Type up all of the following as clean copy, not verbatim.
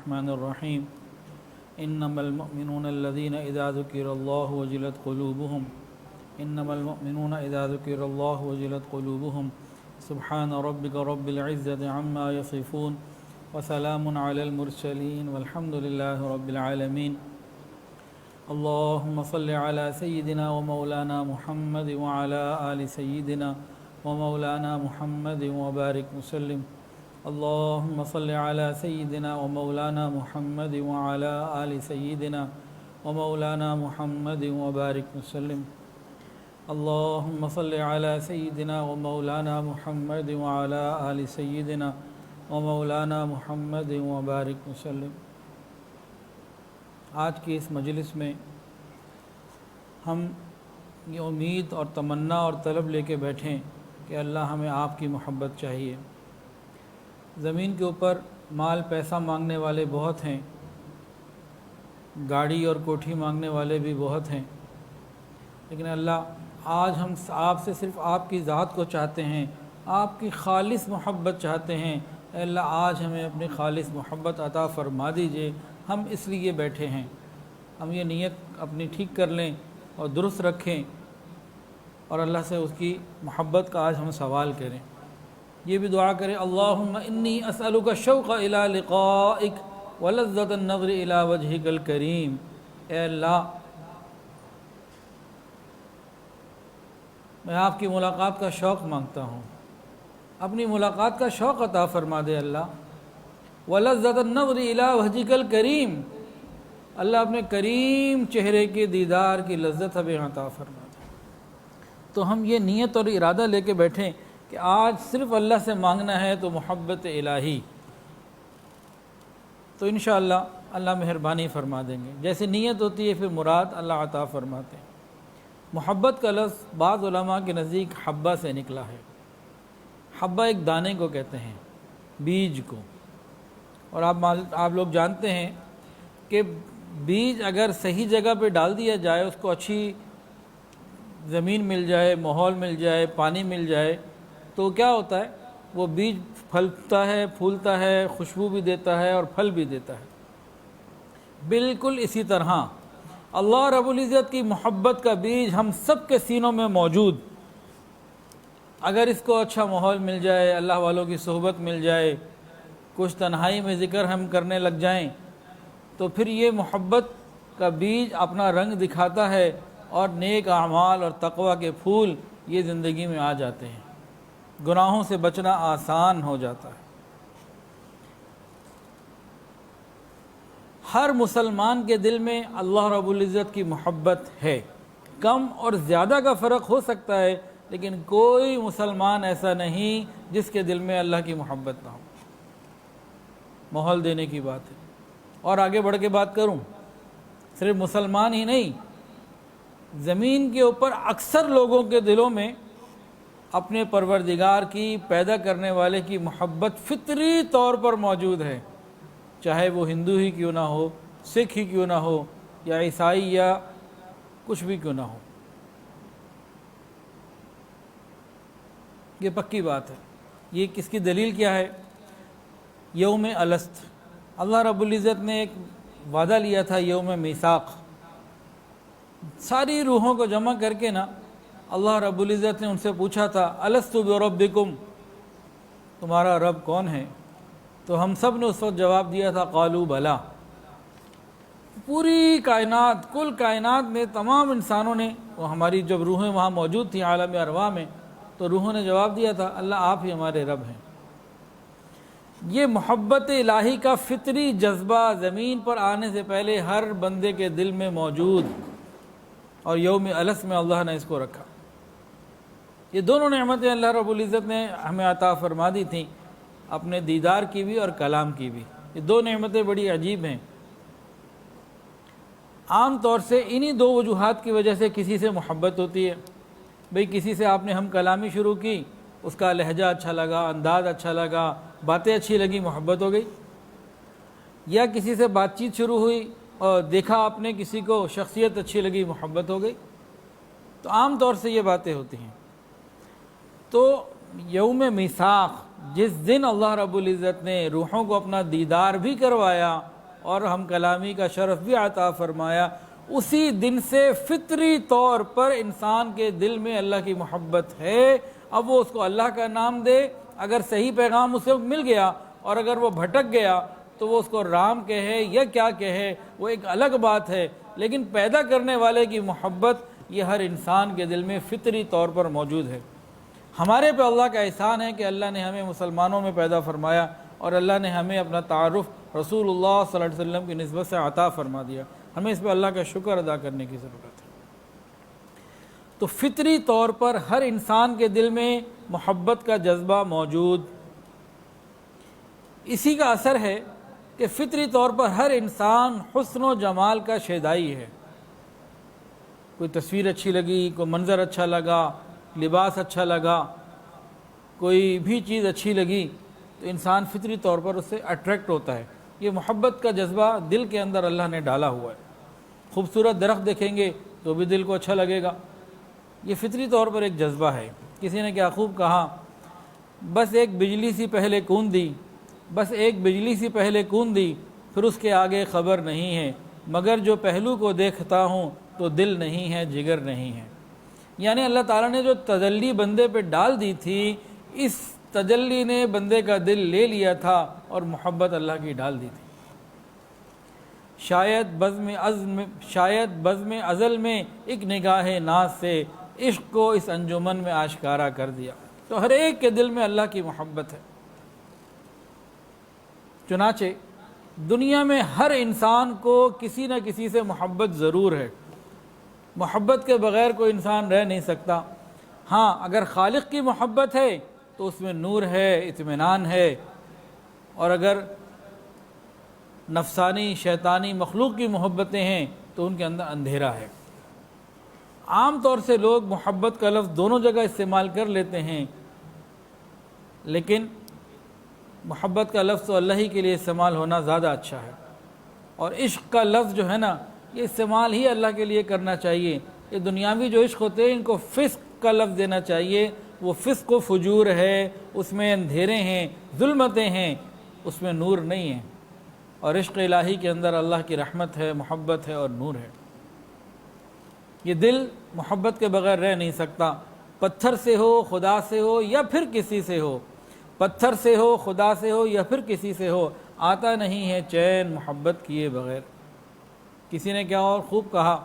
الرحمن الرحيم إنما المؤمنون الذين إذا ذكر الله وجلت قلوبهم إنما المؤمنون إذا ذكر الله وجلت قلوبهم سبحان ربك رب العزة عما يصفون وسلام على المرسلين والحمد لله رب العالمين اللهم صل على سيدنا ومولانا محمد وعلى آل سيدنا ومولانا محمد وبارك وسلم اللهم صل على سيدنا ومولانا محمد وعلى آل سيدنا ومولانا محمد وبارك وسلم اللهم صل على سيدنا ومولانا محمد وعلى آل سيدنا ومولانا محمد وبارك وسلم۔ آج کی اس مجلس میں ہم یہ امید اور تمنا اور طلب لے کے بیٹھیں کہ اللہ ہمیں آپ کی محبت چاہیے۔ زمین کے اوپر مال پیسہ مانگنے والے بہت ہیں، گاڑی اور کوٹھی مانگنے والے بھی بہت ہیں، لیکن اللہ آج ہم آپ سے صرف آپ کی ذات کو چاہتے ہیں، آپ کی خالص محبت چاہتے ہیں۔ اے اللہ آج ہمیں اپنی خالص محبت عطا فرما دیجئے، ہم اس لیے بیٹھے ہیں۔ ہم یہ نیت اپنی ٹھیک کر لیں اور درست رکھیں اور اللہ سے اس کی محبت کا آج ہم سوال کریں۔ یہ بھی دعا کریں اللہم انی اسألک الشوق الی لقائک ولذۃ النظر الی وجہک الکریم۔ اے اللہ میں آپ کی ملاقات کا شوق مانگتا ہوں، اپنی ملاقات کا شوق عطا فرما دے اللہ۔ وَلَذَّةَ النَّظْرِ إِلَىٰ وَجْهِكَ الْكَرِيمِ، اللہ اپنے کریم چہرے کے دیدار کی لذت ہمیں عطا فرما دے۔ تو ہم یہ نیت اور ارادہ لے کے بیٹھیں کہ آج صرف اللہ سے مانگنا ہے تو محبت الہی، تو انشاءاللہ اللہ مہربانی فرما دیں گے۔ جیسے نیت ہوتی ہے پھر مراد اللہ عطا فرماتے ہیں۔ محبت کا لفظ بعض علماء کے نزدیک حبہ سے نکلا ہے۔ حبہ ایک دانے کو کہتے ہیں، بیج کو، اور آپ لوگ جانتے ہیں کہ بیج اگر صحیح جگہ پہ ڈال دیا جائے، اس کو اچھی زمین مل جائے، ماحول مل جائے، پانی مل جائے، تو کیا ہوتا ہے؟ وہ بیج پھلتا ہے، پھولتا ہے، خوشبو بھی دیتا ہے اور پھل بھی دیتا ہے۔ بالکل اسی طرح اللہ رب العزت کی محبت کا بیج ہم سب کے سینوں میں موجود، اگر اس کو اچھا ماحول مل جائے، اللہ والوں کی صحبت مل جائے، کچھ تنہائی میں ذکر ہم کرنے لگ جائیں، تو پھر یہ محبت کا بیج اپنا رنگ دکھاتا ہے اور نیک اعمال اور تقوی کے پھول یہ زندگی میں آ جاتے ہیں، گناہوں سے بچنا آسان ہو جاتا ہے۔ ہر مسلمان کے دل میں اللہ رب العزت کی محبت ہے، کم اور زیادہ کا فرق ہو سکتا ہے، لیکن کوئی مسلمان ایسا نہیں جس کے دل میں اللہ کی محبت نہ ہو۔ ماحول دینے کی بات ہے، اور آگے بڑھ کے بات کروں، صرف مسلمان ہی نہیں، زمین کے اوپر اکثر لوگوں کے دلوں میں اپنے پروردگار کی، پیدا کرنے والے کی محبت فطری طور پر موجود ہے، چاہے وہ ہندو ہی کیوں نہ ہو، سکھ ہی کیوں نہ ہو، یا عیسائی یا کچھ بھی کیوں نہ ہو۔ یہ پکی بات ہے۔ یہ کس کی دلیل کیا ہے؟ یوم الست، اللہ رب العزت نے ایک وعدہ لیا تھا، یوم میثاق، ساری روحوں کو جمع کر کے نا اللہ رب العزت نے ان سے پوچھا تھا الست بربکم، تمہارا رب کون ہے؟ تو ہم سب نے اس وقت جواب دیا تھا قالوا بلا۔ پوری کائنات، کل کائنات میں تمام انسانوں نے، وہ ہماری جب روحیں وہاں موجود تھیں عالم ارواح میں، تو روحوں نے جواب دیا تھا اللہ آپ ہی ہمارے رب ہیں۔ یہ محبت الہی کا فطری جذبہ زمین پر آنے سے پہلے ہر بندے کے دل میں موجود، اور یوم الست میں اللہ نے اس کو رکھا۔ یہ دونوں نعمتیں اللہ رب العزت نے ہمیں عطا فرما دی تھیں، اپنے دیدار کی بھی اور کلام کی بھی۔ یہ دو نعمتیں بڑی عجیب ہیں۔ عام طور سے انہی دو وجوہات کی وجہ سے کسی سے محبت ہوتی ہے۔ بھئی کسی سے آپ نے ہم کلامی شروع کی، اس کا لہجہ اچھا لگا، انداز اچھا لگا، باتیں اچھی لگی، محبت ہو گئی۔ یا کسی سے بات چیت شروع ہوئی اور دیکھا آپ نے کسی کو، شخصیت اچھی لگی، محبت ہو گئی۔ تو عام طور سے یہ باتیں ہوتی ہیں۔ تو یوم میثاق، جس دن اللہ رب العزت نے روحوں کو اپنا دیدار بھی کروایا اور ہم کلامی کا شرف بھی عطا فرمایا، اسی دن سے فطری طور پر انسان کے دل میں اللہ کی محبت ہے۔ اب وہ اس کو اللہ کا نام دے، اگر صحیح پیغام اسے مل گیا، اور اگر وہ بھٹک گیا تو وہ اس کو رام کہے یا کیا کہے، وہ ایک الگ بات ہے، لیکن پیدا کرنے والے کی محبت یہ ہر انسان کے دل میں فطری طور پر موجود ہے۔ ہمارے پہ اللہ کا احسان ہے کہ اللہ نے ہمیں مسلمانوں میں پیدا فرمایا، اور اللہ نے ہمیں اپنا تعارف رسول اللہ صلی اللہ علیہ وسلم کی نسبت سے عطا فرما دیا۔ ہمیں اس پہ اللہ کا شکر ادا کرنے کی ضرورت ہے۔ تو فطری طور پر ہر انسان کے دل میں محبت کا جذبہ موجود، اسی کا اثر ہے کہ فطری طور پر ہر انسان حسن و جمال کا شیدائی ہے۔ کوئی تصویر اچھی لگی، کوئی منظر اچھا لگا، لباس اچھا لگا، کوئی بھی چیز اچھی لگی تو انسان فطری طور پر اس سے اٹریکٹ ہوتا ہے۔ یہ محبت کا جذبہ دل کے اندر اللہ نے ڈالا ہوا ہے۔ خوبصورت درخت دیکھیں گے تو بھی دل کو اچھا لگے گا، یہ فطری طور پر ایک جذبہ ہے۔ کسی نے کیا خوب کہا، بس ایک بجلی سی پہلے کون دی، بس ایک بجلی سی پہلے کون دی، پھر اس کے آگے خبر نہیں ہے، مگر جو پہلو کو دیکھتا ہوں تو دل نہیں ہے، جگر نہیں ہے۔ یعنی اللہ تعالیٰ نے جو تجلی بندے پہ ڈال دی تھی، اس تجلی نے بندے کا دل لے لیا تھا اور محبت اللہ کی ڈال دی تھی۔ شاید بزم ازل میں ایک نگاہ ناز سے عشق کو اس انجمن میں آشکارا کر دیا۔ تو ہر ایک کے دل میں اللہ کی محبت ہے۔ چنانچہ دنیا میں ہر انسان کو کسی نہ کسی سے محبت ضرور ہے۔ محبت کے بغیر کوئی انسان رہ نہیں سکتا۔ ہاں، اگر خالق کی محبت ہے تو اس میں نور ہے، اطمینان ہے، اور اگر نفسانی شیطانی مخلوق کی محبتیں ہیں تو ان کے اندر اندھیرا ہے۔ عام طور سے لوگ محبت کا لفظ دونوں جگہ استعمال کر لیتے ہیں، لیکن محبت کا لفظ تو اللہ ہی کے لیے استعمال ہونا زیادہ اچھا ہے، اور عشق کا لفظ جو ہے نا، یہ استعمال ہی اللہ کے لیے کرنا چاہیے۔ یہ دنیاوی جو عشق ہوتے ہیں ان کو فسق کا لفظ دینا چاہیے۔ وہ فسق و فجور ہے، اس میں اندھیرے ہیں، ظلمتیں ہیں، اس میں نور نہیں ہے۔ اور عشق الہی کے اندر اللہ کی رحمت ہے، محبت ہے اور نور ہے۔ یہ دل محبت کے بغیر رہ نہیں سکتا، پتھر سے ہو، خدا سے ہو یا پھر کسی سے ہو، پتھر سے ہو، خدا سے ہو یا پھر کسی سے ہو، آتا نہیں ہے چین محبت کیے بغیر۔ کسی نے کیا اور خوب کہا،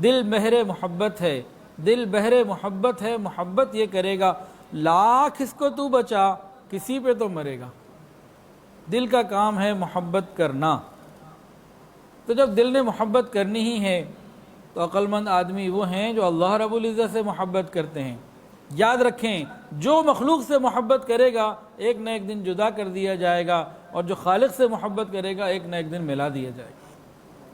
دل بہر محبت ہے، دل بہر محبت ہے، محبت یہ کرے گا، لاکھ اس کو تو بچا، کسی پہ تو مرے گا۔ دل کا کام ہے محبت کرنا۔ تو جب دل نے محبت کرنی ہی ہے تو عقل مند آدمی وہ ہیں جو اللہ رب العزت سے محبت کرتے ہیں۔ یاد رکھیں، جو مخلوق سے محبت کرے گا ایک نہ ایک دن جدا کر دیا جائے گا، اور جو خالق سے محبت کرے گا ایک نہ ایک دن ملا دیا جائے گا۔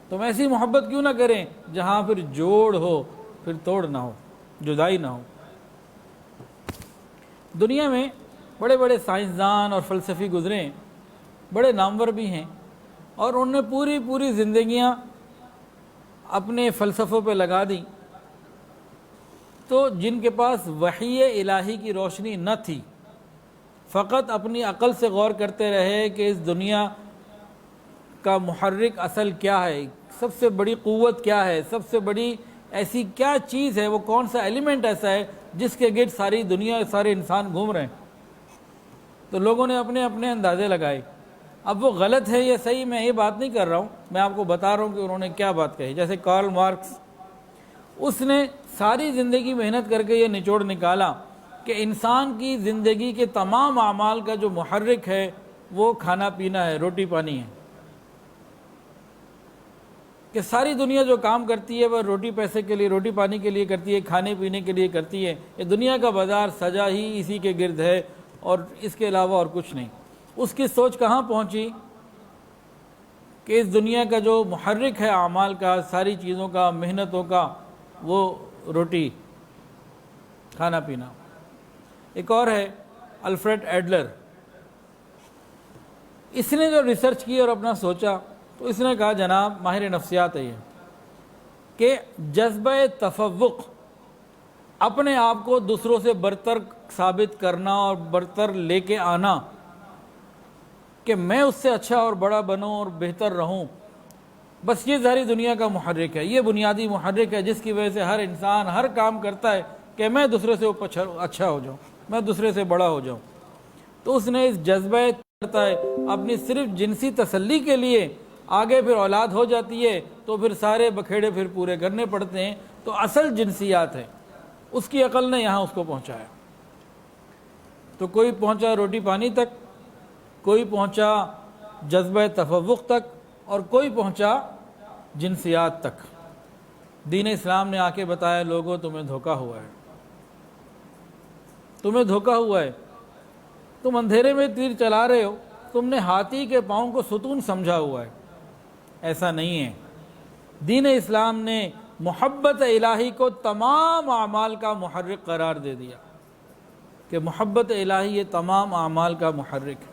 تو ایسی محبت کیوں نہ کریں جہاں پھر جوڑ ہو، پھر توڑ نہ ہو، جدائی نہ ہو۔ دنیا میں بڑے بڑے سائنسدان اور فلسفی گزرے ہیں، بڑے نامور بھی ہیں، اور انہوں نے پوری زندگیاں اپنے فلسفوں پہ لگا دیں۔ تو جن کے پاس وحی الہی کی روشنی نہ تھی، فقط اپنی عقل سے غور کرتے رہے کہ اس دنیا کا محرک اصل کیا ہے، سب سے بڑی قوت کیا ہے، سب سے بڑی ایسی کیا چیز ہے، وہ کون سا ایلیمنٹ ایسا ہے جس کے گرد ساری دنیا، سارے انسان گھوم رہے ہیں۔ تو لوگوں نے اپنے اپنے اندازے لگائے۔ اب وہ غلط ہے یا صحیح، میں یہ بات نہیں کر رہا ہوں، میں آپ کو بتا رہا ہوں کہ انہوں نے کیا بات کہی۔ جیسے کارل مارکس، اس نے ساری زندگی محنت کر کے یہ نچوڑ نکالا کہ انسان کی زندگی کے تمام اعمال کا جو محرک ہے وہ کھانا پینا ہے، روٹی پانی ہے، کہ ساری دنیا جو کام کرتی ہے وہ روٹی پیسے کے لیے، روٹی پانی کے لیے کرتی ہے، کھانے پینے کے لیے کرتی ہے۔ یہ دنیا کا بازار سجا ہی اسی کے گرد ہے اور اس کے علاوہ اور کچھ نہیں۔ اس کی سوچ کہاں پہنچی کہ اس دنیا کا جو محرک ہے اعمال کا، ساری چیزوں کا، محنتوں کا، وہ روٹی، کھانا پینا۔ ایک اور ہے الفریڈ ایڈلر، اس نے جو ریسرچ کی اور اپنا سوچا تو اس نے کہا، جناب ماہر نفسیات ہے یہ، کہ جذبہ تفوق، اپنے آپ کو دوسروں سے برتر ثابت کرنا اور برتر لے کے آنا، کہ میں اس سے اچھا اور بڑا بنوں اور بہتر رہوں، بس یہ ظاہری دنیا کا محرک ہے، یہ بنیادی محرک ہے جس کی وجہ سے ہر انسان ہر کام کرتا ہے کہ میں دوسرے سے اچھا ہو جاؤں، میں دوسرے سے بڑا ہو جاؤں۔ تو اس نے اس جذبہ کرتا ہے اپنی صرف جنسی تسلی کے لیے، آگے پھر اولاد ہو جاتی ہے تو پھر سارے بکھیڑے پھر پورے کرنے پڑتے ہیں۔ تو اصل جنسیات ہے، اس کی عقل نے یہاں اس کو پہنچایا۔ تو کوئی پہنچا روٹی پانی تک، کوئی پہنچا جذبہ تفوق تک، اور کوئی پہنچا جنسیات تک۔ دین اسلام نے آ کے بتایا لوگوں تمہیں دھوکہ ہوا ہے، تمہیں دھوکہ ہوا ہے، تم اندھیرے میں تیر چلا رہے ہو، تم نے ہاتھی کے پاؤں کو ستون سمجھا ہوا ہے، ایسا نہیں ہے۔ دین اسلام نے محبت الہی کو تمام اعمال کا محرک قرار دے دیا کہ محبت الہی یہ تمام اعمال کا محرک ہے۔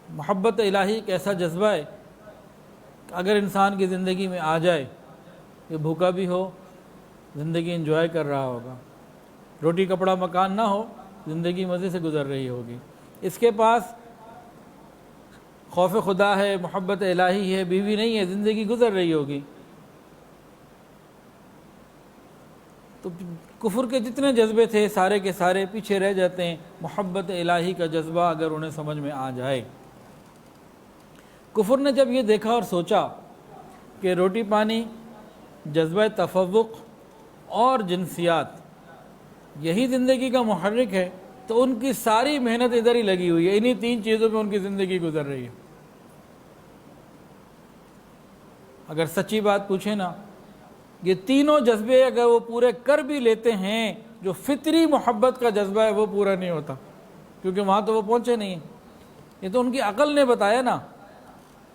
محبت الہی ایک ایسا جذبہ ہے کہ اگر انسان کی زندگی میں آ جائے، یہ بھوکا بھی ہو زندگی انجوائے کر رہا ہوگا، روٹی کپڑا مکان نہ ہو زندگی مزے سے گزر رہی ہوگی، اس کے پاس خوف خدا ہے، محبت الہی ہے، بیوی نہیں ہے، زندگی گزر رہی ہوگی۔ تو کفر کے جتنے جذبے تھے سارے کے سارے پیچھے رہ جاتے ہیں محبت الہی کا جذبہ اگر انہیں سمجھ میں آ جائے۔ کفر نے جب یہ دیکھا اور سوچا کہ روٹی پانی، جذبہ تفوق اور جنسیات یہی زندگی کا محرک ہے، تو ان کی ساری محنت ادھر ہی لگی ہوئی ہے، انہی تین چیزوں پہ ان کی زندگی گزر رہی ہے۔ اگر سچی بات پوچھیں نا، یہ تینوں جذبے اگر وہ پورے کر بھی لیتے ہیں، جو فطری محبت کا جذبہ ہے وہ پورا نہیں ہوتا، کیونکہ وہاں تو وہ پہنچے نہیں ہیں۔ یہ تو ان کی عقل نے بتایا نا،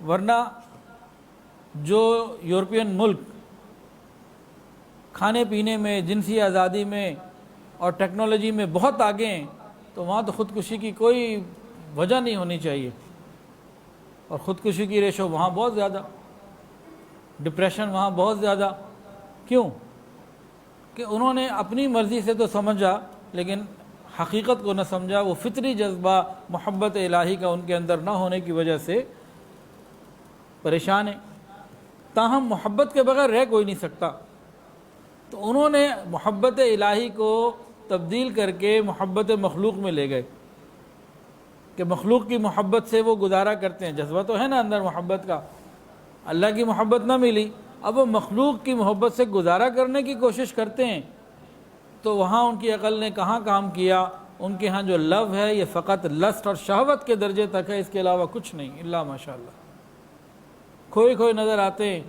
ورنہ جو یورپین ملک کھانے پینے میں، جنسی آزادی میں اور ٹیکنالوجی میں بہت آگے ہیں، تو وہاں تو خودکشی کی کوئی وجہ نہیں ہونی چاہیے، اور خودکشی کی ریشو وہاں بہت زیادہ، ڈپریشن وہاں بہت زیادہ۔ کیوں؟ کہ انہوں نے اپنی مرضی سے تو سمجھا لیکن حقیقت کو نہ سمجھا، وہ فطری جذبہ محبت الہی کا ان کے اندر نہ ہونے کی وجہ سے پریشان ہیں۔ تاہم محبت کے بغیر رہ کوئی نہیں سکتا، تو انہوں نے محبت الہی کو تبدیل کر کے محبت مخلوق میں لے گئے کہ مخلوق کی محبت سے وہ گزارا کرتے ہیں، جذبہ تو ہے نا اندر محبت کا، اللہ کی محبت نہ ملی، اب وہ مخلوق کی محبت سے گزارا کرنے کی کوشش کرتے ہیں۔ تو وہاں ان کی عقل نے کہاں کام کیا؟ ان کے ہاں جو لو ہے یہ فقط لسٹ اور شہوت کے درجے تک ہے، اس کے علاوہ کچھ نہیں، اللہ ماشاءاللہ۔ کھوئے نظر آتے ہیں،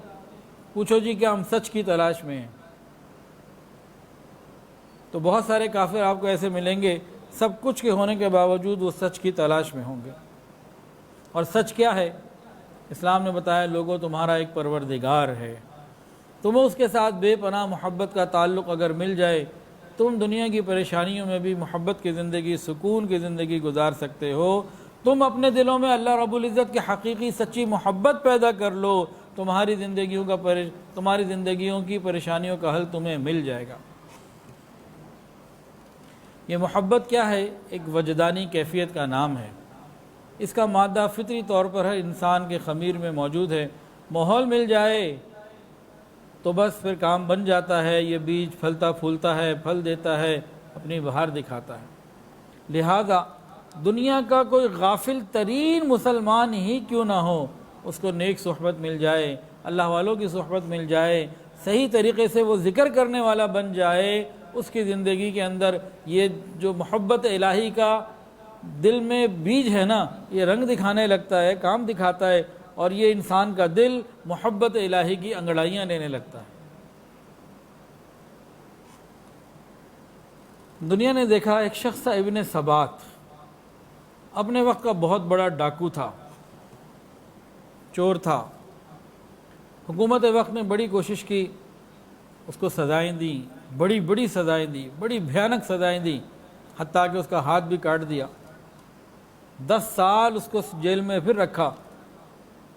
پوچھو جی کیا ہم سچ کی تلاش میں ہیں؟ تو بہت سارے کافر آپ کو ایسے ملیں گے، سب کچھ کے ہونے کے باوجود وہ سچ کی تلاش میں ہوں گے۔ اور سچ کیا ہے؟ اسلام نے بتایا لوگوں تمہارا ایک پروردگار ہے، تمہیں اس کے ساتھ بے پناہ محبت کا تعلق اگر مل جائے، تم دنیا کی پریشانیوں میں بھی محبت کی زندگی، سکون کی زندگی گزار سکتے ہو۔ تم اپنے دلوں میں اللہ رب العزت کی حقیقی سچی محبت پیدا کر لو، تمہاری زندگیوں کی پریشانیوں کا حل تمہیں مل جائے گا۔ یہ محبت کیا ہے؟ ایک وجدانی کیفیت کا نام ہے، اس کا مادہ فطری طور پر ہر انسان کے خمیر میں موجود ہے، ماحول مل جائے تو بس پھر کام بن جاتا ہے، یہ بیج پھلتا پھولتا ہے، پھل دیتا ہے، اپنی بہار دکھاتا ہے۔ لہذا دنیا کا کوئی غافل ترین مسلمان ہی کیوں نہ ہو، اس کو نیک صحبت مل جائے، اللہ والوں کی صحبت مل جائے، صحیح طریقے سے وہ ذکر کرنے والا بن جائے، اس کی زندگی کے اندر یہ جو محبت الہی کا دل میں بیج ہے نا، یہ رنگ دکھانے لگتا ہے، کام دکھاتا ہے، اور یہ انسان کا دل محبت الہی کی انگڑائیاں لینے لگتا ہے۔ دنیا نے دیکھا ایک شخص تھا ابن سبات، اپنے وقت کا بہت بڑا ڈاکو تھا، چور تھا۔ حکومت وقت نے بڑی کوشش کی، اس کو سزائیں دیں، بڑی سزائیں دی، بڑی بھیانک سزائیں دی، حتیٰ کہ اس کا ہاتھ بھی کاٹ دیا۔ 10 سال اس کو جیل میں پھر رکھا،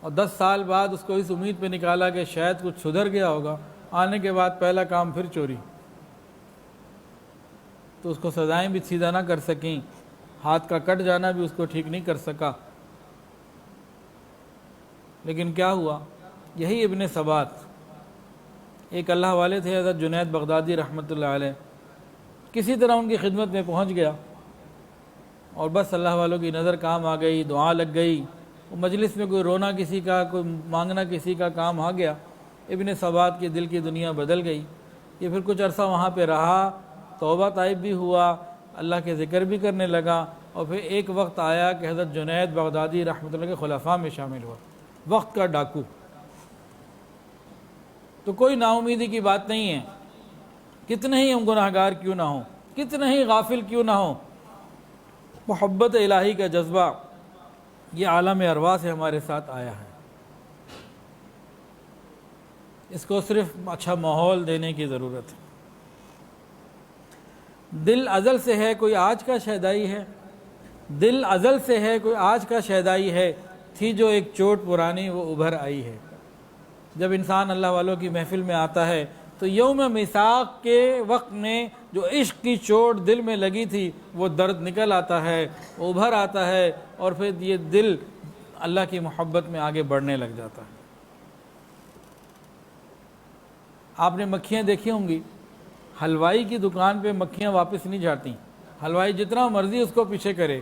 اور 10 سال بعد اس کو اس امید پہ نکالا کہ شاید کچھ سدھر گیا ہوگا، آنے کے بعد پہلا کام پھر چوری۔ تو اس کو سزائیں بھی سیدھا نہ کر سکیں، ہاتھ کا کٹ جانا بھی اس کو ٹھیک نہیں کر سکا۔ لیکن کیا ہوا، یہی ابن ثبات ایک اللہ والے تھے حضرت جنید بغدادی رحمۃ اللہ علیہ، کسی طرح ان کی خدمت میں پہنچ گیا اور بس اللہ والوں کی نظر کام آ گئی، دعا لگ گئی، مجلس میں کوئی رونا کسی کا، کوئی مانگنا کسی کا کام آ گیا، ابن ثبات کے دل کی دنیا بدل گئی۔ یہ پھر کچھ عرصہ وہاں پہ رہا، توبہ طائب بھی ہوا، اللہ کے ذکر بھی کرنے لگا، اور پھر ایک وقت آیا کہ حضرت جنید بغدادی رحمۃ اللہ کے خلفاء میں شامل ہوا، وقت کا ڈاکو۔ تو کوئی نا امیدی کی بات نہیں ہے، کتنے ہی ہم گناہ گار کیوں نہ ہوں، کتنے ہی غافل کیوں نہ ہوں، محبت الہی کا جذبہ یہ عالم ارواح سے ہمارے ساتھ آیا ہے۔ اس کو صرف اچھا ماحول دینے کی ضرورت ہے۔ دل ازل سے ہے، کوئی آج کا شیدائی ہے، دل ازل سے ہے، کوئی آج کا شیدائی ہے، تھی جو ایک چوٹ پرانی وہ ابھر آئی ہے۔ جب انسان اللہ والوں کی محفل میں آتا ہے تو یوم میثاق کے وقت میں جو عشق کی چوٹ دل میں لگی تھی وہ درد نکل آتا ہے، وہ ابھر آتا ہے، اور پھر یہ دل اللہ کی محبت میں آگے بڑھنے لگ جاتا ہے۔ آپ نے مکھیاں دیکھی ہوں گی، حلوائی کی دکان پہ مکھیاں واپس نہیں جاتی، حلوائی جتنا مرضی اس کو پیچھے کرے،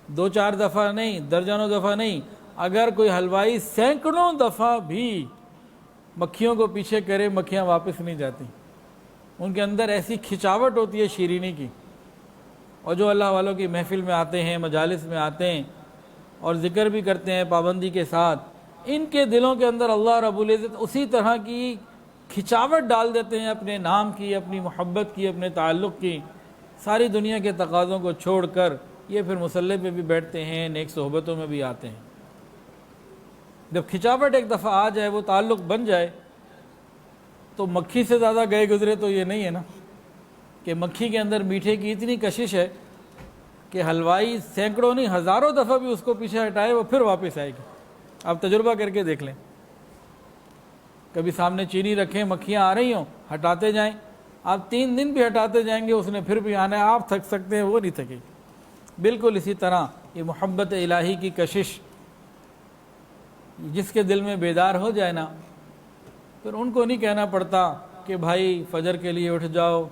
2-4 دفعہ نہیں، درجنوں دفعہ نہیں، اگر کوئی حلوائی سینکڑوں دفعہ بھی مکھیوں کو پیچھے کرے، مکھیاں واپس نہیں جاتی۔ ان کے اندر ایسی کھچاوٹ ہوتی ہے شیرینی کی۔ اور جو اللہ والوں کی محفل میں آتے ہیں، مجالس میں آتے ہیں اور ذکر بھی کرتے ہیں پابندی کے ساتھ، ان کے دلوں کے اندر اللہ رب العزت اسی طرح کی کھچاوٹ ڈال دیتے ہیں اپنے نام کی، اپنی محبت کی، اپنے تعلق کی، ساری دنیا کے تقاضوں کو چھوڑ کر یہ پھر مصلی پہ بھی بیٹھتے ہیں، نیک صحبتوں میں بھی آتے ہیں۔ جب کھچاوٹ ایک دفعہ آ جائے، وہ تعلق بن جائے، تو مکھی سے زیادہ گئے گزرے تو یہ نہیں ہے نا، کہ مکھی کے اندر میٹھے کی اتنی کشش ہے کہ حلوائی سینکڑوں نہیں ہزاروں دفعہ بھی اس کو پیچھے ہٹائے، وہ پھر واپس آئے گی۔ آپ تجربہ کر کے دیکھ لیں، کبھی سامنے چینی رکھیں، مکھیاں آ رہی ہوں، ہٹاتے جائیں، آپ 3 دن بھی ہٹاتے جائیں گے، اس نے پھر بھی آنا ہے، آپ تھک سکتے ہیں، وہ نہیں تھکے گی۔ بالکل اسی طرح یہ محبت الہی کی کشش جس کے دل میں بیدار ہو جائے نا، پھر ان کو نہیں کہنا پڑتا کہ بھائی فجر کے لیے اٹھ جاؤ،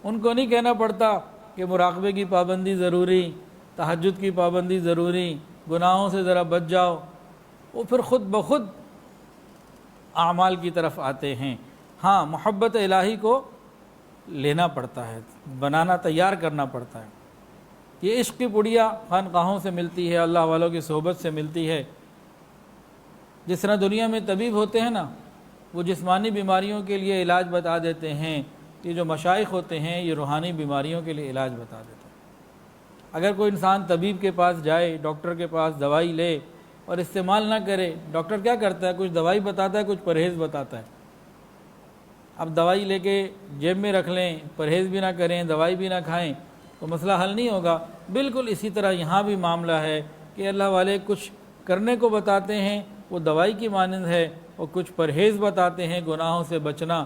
ان کو نہیں کہنا پڑتا کہ مراقبے کی پابندی ضروری، تہجد کی پابندی ضروری، گناہوں سے ذرا بچ جاؤ، وہ پھر خود بخود اعمال کی طرف آتے ہیں۔ ہاں، محبت الہی کو لینا پڑتا ہے، بنانا، تیار کرنا پڑتا ہے۔ یہ عشق کی پڑیا خانقاہوں سے ملتی ہے، اللہ والوں کی صحبت سے ملتی ہے۔ جس طرح دنیا میں طبیب ہوتے ہیں نا، وہ جسمانی بیماریوں کے لیے علاج بتا دیتے ہیں، یہ جو مشائخ ہوتے ہیں یہ روحانی بیماریوں کے لیے علاج بتا دیتے ہیں۔ اگر کوئی انسان طبیب کے پاس جائے، ڈاکٹر کے پاس دوائی لے اور استعمال نہ کرے، ڈاکٹر کیا کرتا ہے؟ کچھ دوائی بتاتا ہے، کچھ پرہیز بتاتا ہے۔ اب دوائی لے کے جیب میں رکھ لیں، پرہیز بھی نہ کریں، دوائی بھی نہ کھائیں، تو مسئلہ حل نہیں ہوگا۔ بالکل اسی طرح یہاں بھی معاملہ ہے کہ اللہ والے کچھ کرنے کو بتاتے ہیں، وہ دوائی کی مانند ہے، اور کچھ پرہیز بتاتے ہیں، گناہوں سے بچنا۔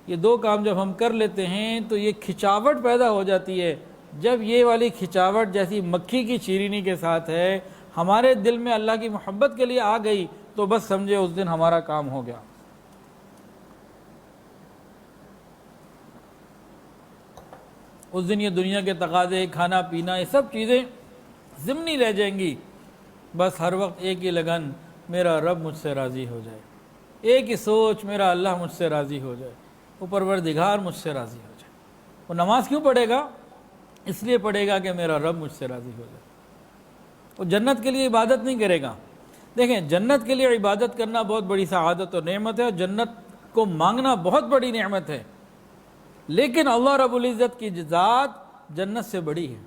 یہ 2 کام جب ہم کر لیتے ہیں تو یہ کھچاوٹ پیدا ہو جاتی ہے۔ جب یہ والی کھچاوٹ جیسی مکھی کی چیرینی کے ساتھ ہے، ہمارے دل میں اللہ کی محبت کے لیے آ گئی، تو بس سمجھے اس دن ہمارا کام ہو گیا۔ اس دن یہ دنیا کے تقاضے، کھانا پینا، یہ سب چیزیں ضمنی رہ جائیں گی۔ بس ہر وقت ایک ہی لگن، میرا رب مجھ سے راضی ہو جائے، ایک ہی سوچ، میرا اللہ مجھ سے راضی ہو جائے، وہ پروردگار مجھ سے راضی ہو جائے۔ وہ نماز کیوں پڑھے گا؟ اس لیے پڑھے گا کہ میرا رب مجھ سے راضی ہو جائے۔ وہ جنت کے لیے عبادت نہیں کرے گا۔ دیکھیں، جنت کے لیے عبادت کرنا بہت بڑی سعادت اور نعمت ہے، اور جنت کو مانگنا بہت بڑی نعمت ہے، لیکن اللہ رب العزت کی ذات جنت سے بڑی ہے۔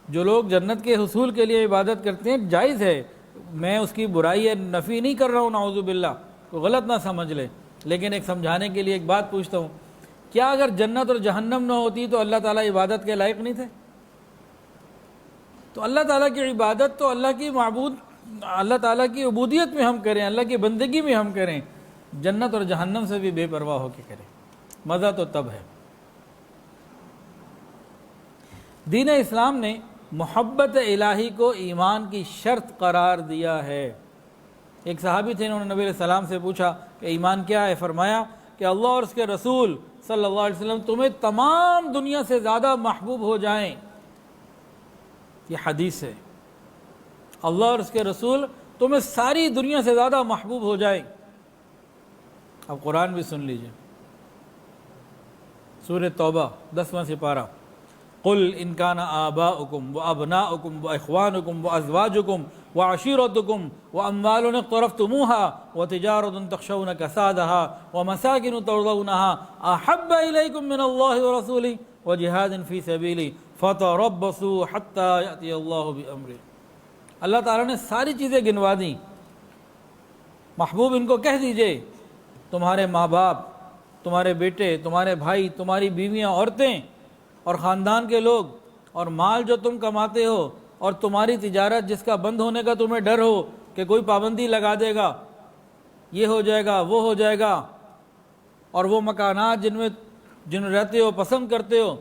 جو لوگ جنت کے حصول کے لیے عبادت کرتے ہیں، جائز ہے، میں اس کی برائی یا نفی نہیں کر رہا ہوں، نعوذ باللہ، کوئی غلط نہ سمجھ لے، لیکن ایک سمجھانے کے لیے ایک بات پوچھتا ہوں، کیا اگر جنت اور جہنم نہ ہوتی تو اللہ تعالیٰ عبادت کے لائق نہیں تھے؟ تو اللہ تعالیٰ کی عبادت تو اللہ تعالیٰ کی عبودیت میں ہم کریں، اللہ کی بندگی میں ہم کریں، جنت اور جہنم سے بھی بے پرواہ ہو کے کریں، مزہ تو تب ہے۔ دین اسلام نے محبت الہی کو ایمان کی شرط قرار دیا ہے۔ ایک صحابی تھے، انہوں نے نبی علیہ السلام سے پوچھا کہ ایمان کیا ہے؟ فرمایا کہ اللہ اور اس کے رسول صلی اللہ علیہ وسلم تمہیں تمام دنیا سے زیادہ محبوب ہو جائیں۔ یہ حدیث ہے، اللہ اور اس کے رسول تمہیں ساری دنیا سے زیادہ محبوب ہو جائیں۔ اب قرآن بھی سن لیجئے، سورہ توبہ 10واں سپارہ، قل ان کان آباؤکم وابناؤکم واخوانکم وازواجکم وعشیرتکم واموال اقترفتموها وتجارۃ تخشون کسادها ومساکن ترضونها احب الیکم من اللہ ورسولہ وجہاد فی سبیلہ فتربصوا حتی یأتی اللہ بامرہ۔ اللہ تعالیٰ نے ساری چیزیں گنوا دیں۔ محبوب ان کو کہہ دیجئے تمہارے ماں باپ، تمہارے بیٹے، تمہارے بھائی، تمہاری بیویاں، عورتیں اور خاندان کے لوگ، اور مال جو تم کماتے ہو، اور تمہاری تجارت جس کا بند ہونے کا تمہیں ڈر ہو کہ کوئی پابندی لگا دے گا، یہ ہو جائے گا، وہ ہو جائے گا، اور وہ مکانات جن میں رہتے ہو، پسند کرتے ہو،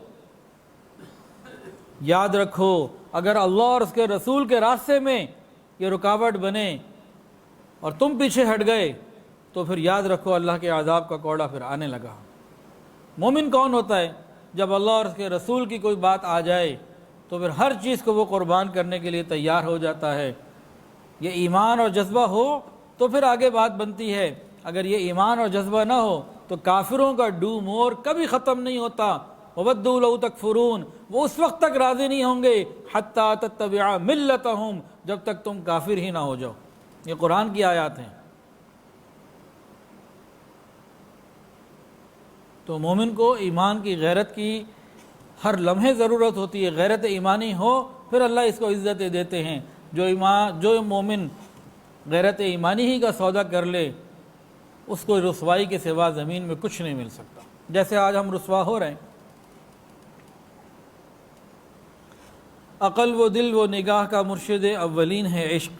یاد رکھو اگر اللہ اور اس کے رسول کے راستے میں یہ رکاوٹ بنے اور تم پیچھے ہٹ گئے تو پھر یاد رکھو اللہ کے عذاب کا کوڑا پھر آنے لگا۔ مومن کون ہوتا ہے؟ جب اللہ اور اس کے رسول کی کوئی بات آ جائے تو پھر ہر چیز کو وہ قربان کرنے کے لیے تیار ہو جاتا ہے۔ یہ ایمان اور جذبہ ہو تو پھر آگے بات بنتی ہے، اگر یہ ایمان اور جذبہ نہ ہو تو کافروں کا ڈو مور کبھی ختم نہیں ہوتا۔ وَوَدُّوا لَوْ تَكْفُرُونَ، وہ اس وقت تک راضی نہیں ہوں گے حَتَّى تَتَّبِعَ مِلَّتَهُمْ، جب تک تم کافر ہی نہ ہو جاؤ۔ یہ قرآن کی آیات ہیں۔ تو مومن کو ایمان کی، غیرت کی ہر لمحے ضرورت ہوتی ہے۔ غیرت ایمانی ہو پھر اللہ اس کو عزتیں دیتے ہیں۔ جو مومن غیرت ایمانی ہی کا سودا کر لے اس کو رسوائی کے سوا زمین میں کچھ نہیں مل سکتا، جیسے آج ہم رسوا ہو رہے ہیں۔ عقل و دل و نگاہ کا مرشد اولین ہے عشق،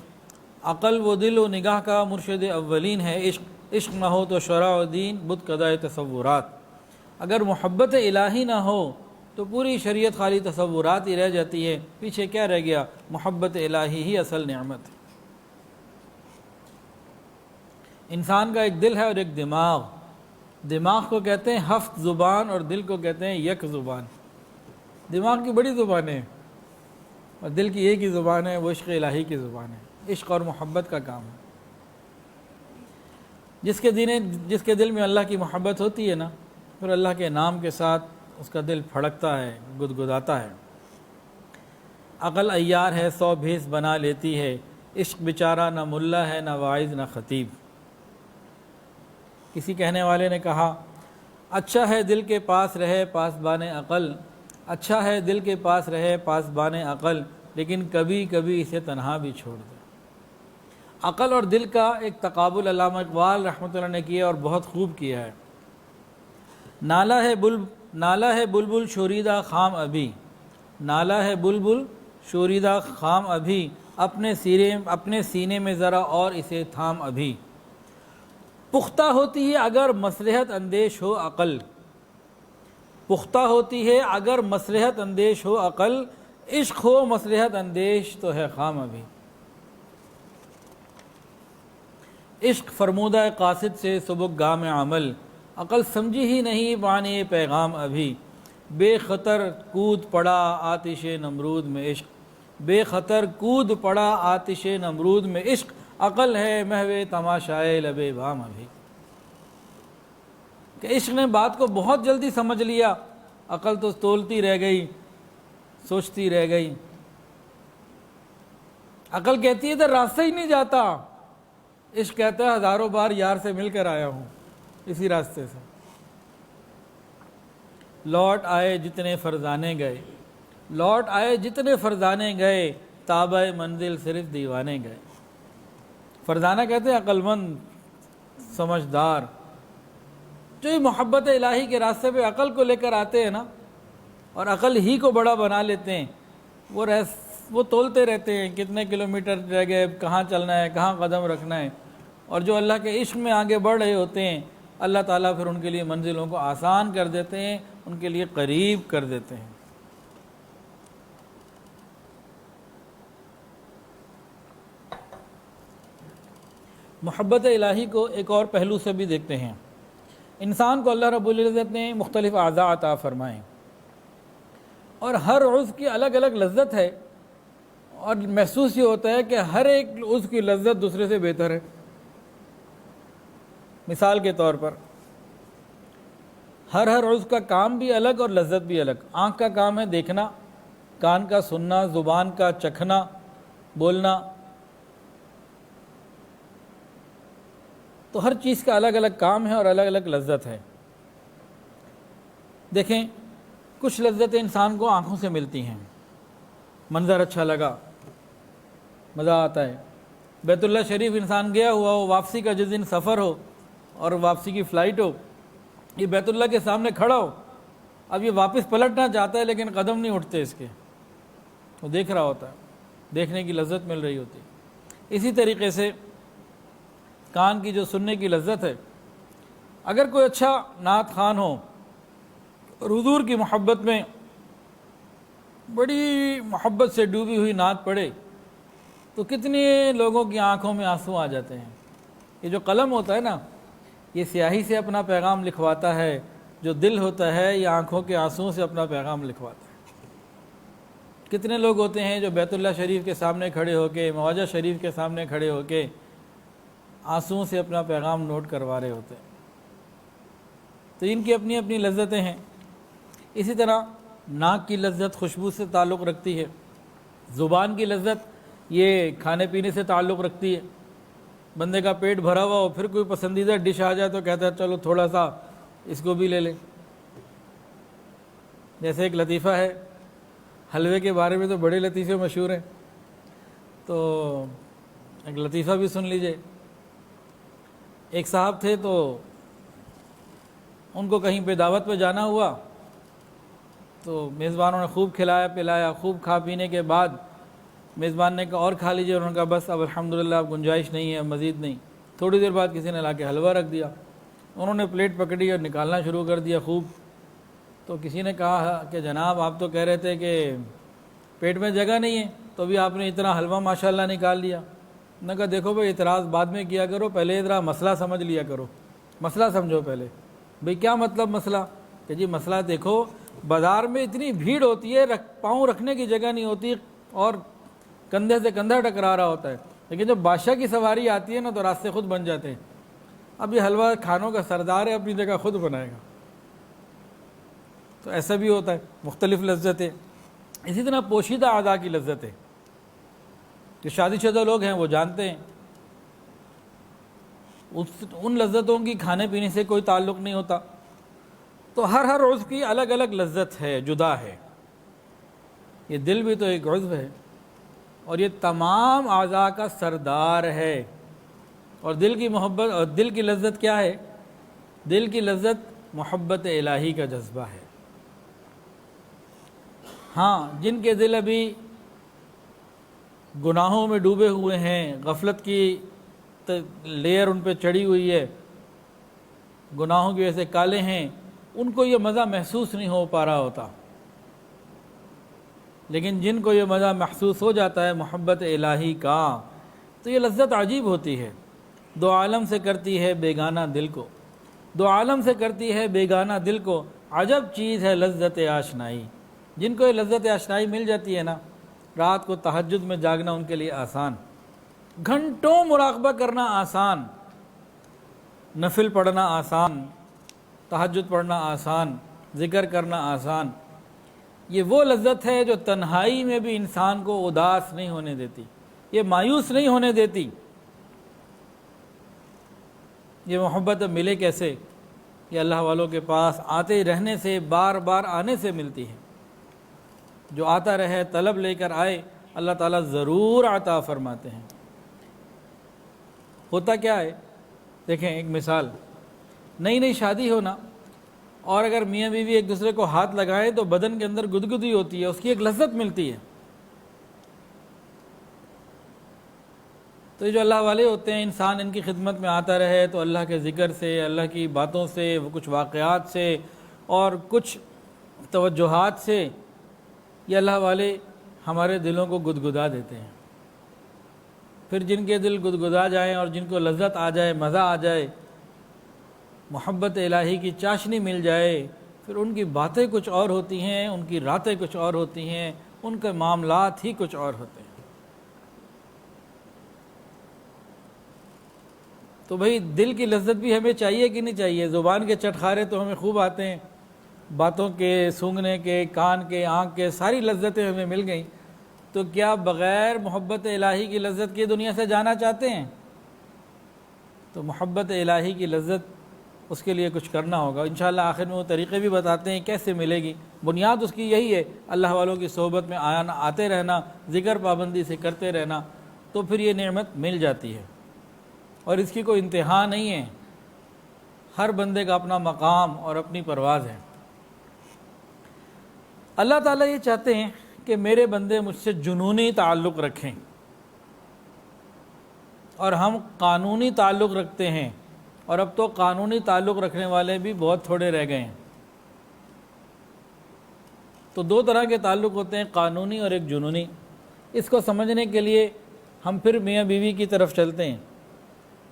عقل و دل و نگاہ کا مرشد اولین ہے عشق، عشق نہ ہو تو شرع و دین بت قضائے تصورات۔ اگر محبت الہی نہ ہو تو پوری شریعت خالی تصورات ہی رہ جاتی ہے، پیچھے کیا رہ گیا؟ محبت الہی ہی اصل نعمت ہے۔ انسان کا ایک دل ہے اور ایک دماغ، دماغ کو کہتے ہیں ہفت زبان اور دل کو کہتے ہیں یک زبان۔ دماغ کی بڑی زبانیں ہیں اور دل کی ایک ہی زبان ہے، وہ عشق الہی کی زبان ہے، عشق اور محبت کا کام ہے۔ جس کے دل میں اللہ کی محبت ہوتی ہے نا، پھر اللہ کے نام کے ساتھ اس کا دل پھڑکتا ہے، گدگداتا ہے۔ عقل عیار ہے 100 بھیس بنا لیتی ہے، عشق بیچارہ نہ ملا ہے نہ واعظ نہ خطیب۔ کسی کہنے والے نے کہا اچھا ہے دل کے پاس رہے پاسبان عقل، اچھا ہے دل کے پاس رہے پاسبان عقل، لیکن کبھی کبھی اسے تنہا بھی چھوڑ دے۔ عقل اور دل کا ایک تقابل علامہ اقبال رحمۃ اللہ نے کیا اور بہت خوب کیا ہے۔ نالا ہے بلبل شوریدہ خام ابھی، نالا ہے بلبل شوریدہ خام ابھی، اپنے سینے میں ذرا اور اسے تھام ابھی۔ پختہ ہوتی ہے اگر مصلحت اندیش ہو عقل، پختہ ہوتی ہے اگر مصلحت اندیش ہو عقل، عشق ہو مصلحت اندیش تو ہے خام ابھی۔ عشق فرمودہ قاصد سے سبک گام عمل، عقل سمجھی ہی نہیں معنی پیغام ابھی۔ بے خطر کود پڑا آتش نمرود میں عشق، بے خطر کود پڑا آتش نمرود میں عشق، عقل ہے محو تماشائے لب بام ابھی۔ کہ عشق نے بات کو بہت جلدی سمجھ لیا، عقل تو تولتی رہ گئی، سوچتی رہ گئی۔ عقل کہتی ہے ادھر راستہ ہی نہیں جاتا، عشق کہتا ہے ہزاروں بار یار سے مل کر آیا ہوں اسی راستے سے۔ لوٹ آئے جتنے فرزانے گئے، لوٹ آئے جتنے فرزانے گئے، تابع منزل صرف دیوانے گئے۔ فرزانہ کہتے ہیں عقل مند، سمجھدار، جو یہ محبت الہی کے راستے پہ عقل کو لے کر آتے ہیں نا، اور عقل ہی کو بڑا بنا لیتے ہیں، وہ تولتے رہتے ہیں کتنے کلومیٹر رہ گئے، کہاں چلنا ہے، کہاں قدم رکھنا ہے، اور جو اللہ کے عشق میں آگے بڑھ رہے ہوتے ہیں اللہ تعالیٰ پھر ان کے لیے منزلوں کو آسان کر دیتے ہیں، ان کے لیے قریب کر دیتے ہیں۔ محبت الہی کو ایک اور پہلو سے بھی دیکھتے ہیں۔ انسان کو اللہ رب العزت نے مختلف اعضاء عطا فرمائے اور ہر عضو کی الگ الگ لذت ہے، اور محسوس یہ ہوتا ہے کہ ہر ایک عضو کی لذت دوسرے سے بہتر ہے۔ مثال کے طور پر ہر عضو کا کام بھی الگ اور لذت بھی الگ۔ آنکھ کا کام ہے دیکھنا، کان کا سننا، زبان کا چکھنا، بولنا، تو ہر چیز کا الگ الگ کام ہے اور الگ الگ لذت ہے۔ دیکھیں، کچھ لذتیں انسان کو آنکھوں سے ملتی ہیں، منظر اچھا لگا، مزہ آتا ہے۔ بیت اللہ شریف انسان گیا ہوا ہو، واپسی کا جس دن سفر ہو اور واپسی کی فلائٹ ہو، یہ بیت اللہ کے سامنے کھڑا ہو، اب یہ واپس پلٹنا چاہتا ہے لیکن قدم نہیں اٹھتے اس کے، وہ دیکھ رہا ہوتا ہے، دیکھنے کی لذت مل رہی ہوتی ہے۔ اسی طریقے سے کان کی جو سننے کی لذت ہے، اگر کوئی اچھا نعت خوان ہو اور حضور کی محبت میں بڑی محبت سے ڈوبی ہوئی نعت پڑھے تو کتنے لوگوں کی آنکھوں میں آنسو آ جاتے ہیں۔ یہ جو قلم ہوتا ہے نا، یہ سیاہی سے اپنا پیغام لکھواتا ہے، جو دل ہوتا ہے یہ آنکھوں کے آنسوؤں سے اپنا پیغام لکھواتا ہے۔ کتنے لوگ ہوتے ہیں جو بیت اللہ شریف کے سامنے کھڑے ہو کے، معاجہ شریف کے سامنے کھڑے ہو کے آنسوؤں سے اپنا پیغام نوٹ کروا رہے ہوتے ہیں۔ تو ان کی اپنی اپنی لذتیں ہیں۔ اسی طرح ناک کی لذت خوشبو سے تعلق رکھتی ہے، زبان کی لذت یہ کھانے پینے سے تعلق رکھتی ہے۔ بندے کا پیٹ بھرا ہوا ہو، پھر کوئی پسندیدہ ڈش آ جائے تو کہتا ہے چلو تھوڑا سا اس کو بھی لے لیں۔ جیسے ایک لطیفہ ہے، حلوے کے بارے میں تو بڑے لطیفے مشہور ہیں، تو ایک لطیفہ بھی سن لیجئے۔ ایک صاحب تھے تو ان کو کہیں پہ دعوت پہ جانا ہوا، تو میزبانوں نے خوب کھلایا پلایا، خوب کھا پینے کے بعد میزبان نے کہا اور کھا لیجیے، انہوں نے کہا بس اب الحمدللہ اب گنجائش نہیں ہے، مزید نہیں۔ تھوڑی دیر بعد کسی نے لا کے حلوہ رکھ دیا، انہوں نے پلیٹ پکڑی اور نکالنا شروع کر دیا خوب۔ تو کسی نے کہا کہ جناب آپ تو کہہ رہے تھے کہ پیٹ میں جگہ نہیں ہے، تو بھی آپ نے اتنا حلوہ ماشاءاللہ نکال لیا۔ میں نے کہا دیکھو بھائی، اعتراض بعد میں کیا کرو، پہلے ذرا مسئلہ سمجھ لیا کرو، مسئلہ سمجھو پہلے۔ بھئی کیا مطلب مسئلہ؟ کہ جی مسئلہ دیکھو، بازار میں اتنی بھیڑ ہوتی ہے، پاؤں رکھنے کی جگہ نہیں ہوتی اور کندھے سے کندھا ٹکرا رہا ہوتا ہے، لیکن جب بادشاہ کی سواری آتی ہے نا تو راستے خود بن جاتے ہیں۔ اب یہ حلوہ کھانوں کا سردار ہے، اپنی جگہ خود بنائے گا۔ تو ایسا بھی ہوتا ہے، مختلف لذتیں۔ اسی طرح پوشیدہ اعضاء کی لذتیں، جو شادی شدہ لوگ ہیں وہ جانتے ہیں، ان لذتوں کی کھانے پینے سے کوئی تعلق نہیں ہوتا۔ تو ہر عضو کی الگ الگ لذت ہے، جدا ہے۔ یہ دل بھی تو ایک عضو ہے اور یہ تمام اعضاء کا سردار ہے۔ اور دل کی محبت اور دل کی لذت کیا ہے؟ دل کی لذت محبت الہی کا جذبہ ہے۔ ہاں، جن کے دل ابھی گناہوں میں ڈوبے ہوئے ہیں، غفلت کی لیئر ان پہ چڑھی ہوئی ہے، گناہوں کی وجہ سے کالے ہیں، ان کو یہ مزہ محسوس نہیں ہو پا رہا ہوتا۔ لیکن جن کو یہ مزہ محسوس ہو جاتا ہے محبت الہی کا، تو یہ لذت عجیب ہوتی ہے۔ دو عالم سے کرتی ہے بیگانہ دل کو، دو عالم سے کرتی ہے بیگانہ دل کو، عجب چیز ہے لذت آشنائی۔ جن کو یہ لذت آشنائی مل جاتی ہے نا، رات کو تہجد میں جاگنا ان کے لیے آسان، گھنٹوں مراقبہ کرنا آسان، نفل پڑھنا آسان، تہجد پڑھنا آسان، ذکر کرنا آسان۔ یہ وہ لذت ہے جو تنہائی میں بھی انسان کو اداس نہیں ہونے دیتی، یہ مایوس نہیں ہونے دیتی۔ یہ محبت اب ملے کیسے؟ یہ اللہ والوں کے پاس آتے رہنے سے، بار بار آنے سے ملتی ہے۔ جو آتا رہے، طلب لے کر آئے، اللہ تعالیٰ ضرور عطا فرماتے ہیں۔ ہوتا کیا ہے؟ دیکھیں ایک مثال، نئی نئی شادی ہونا اور اگر میاں بیوی ایک دوسرے کو ہاتھ لگائیں تو بدن کے اندر گدگدی ہوتی ہے، اس کی ایک لذت ملتی ہے۔ تو یہ جو اللہ والے ہوتے ہیں، انسان ان کی خدمت میں آتا رہے تو اللہ کے ذکر سے، اللہ کی باتوں سے، وہ کچھ واقعات سے اور کچھ توجہات سے یہ اللہ والے ہمارے دلوں کو گدگدا دیتے ہیں۔ پھر جن کے دل گدگدا جائیں اور جن کو لذت آ جائے، مزہ آ جائے، محبت الہی کی چاشنی مل جائے، پھر ان کی باتیں کچھ اور ہوتی ہیں، ان کی راتیں کچھ اور ہوتی ہیں، ان کے معاملات ہی کچھ اور ہوتے ہیں۔ تو بھئی دل کی لذت بھی ہمیں چاہیے کہ نہیں چاہیے؟ زبان کے چٹخارے تو ہمیں خوب آتے ہیں، باتوں کے، سونگھنے کے، کان کے، آنکھ کے، ساری لذتیں ہمیں مل گئیں، تو کیا بغیر محبت الہی کی لذت کی دنیا سے جانا چاہتے ہیں؟ تو محبت الہی کی لذت، اس کے لیے کچھ کرنا ہوگا۔ انشاءاللہ آخر میں وہ طریقے بھی بتاتے ہیں کیسے ملے گی۔ بنیاد اس کی یہی ہے، اللہ والوں کی صحبت میں آتے رہنا، ذکر پابندی سے کرتے رہنا، تو پھر یہ نعمت مل جاتی ہے، اور اس کی کوئی انتہا نہیں ہے۔ ہر بندے کا اپنا مقام اور اپنی پرواز ہے۔ اللہ تعالیٰ یہ چاہتے ہیں کہ میرے بندے مجھ سے جنونی تعلق رکھیں، اور ہم قانونی تعلق رکھتے ہیں، اور اب تو قانونی تعلق رکھنے والے بھی بہت تھوڑے رہ گئے ہیں۔ تو دو طرح کے تعلق ہوتے ہیں، قانونی اور ایک جنونی۔ اس کو سمجھنے کے لیے ہم پھر میاں بیوی کی طرف چلتے ہیں۔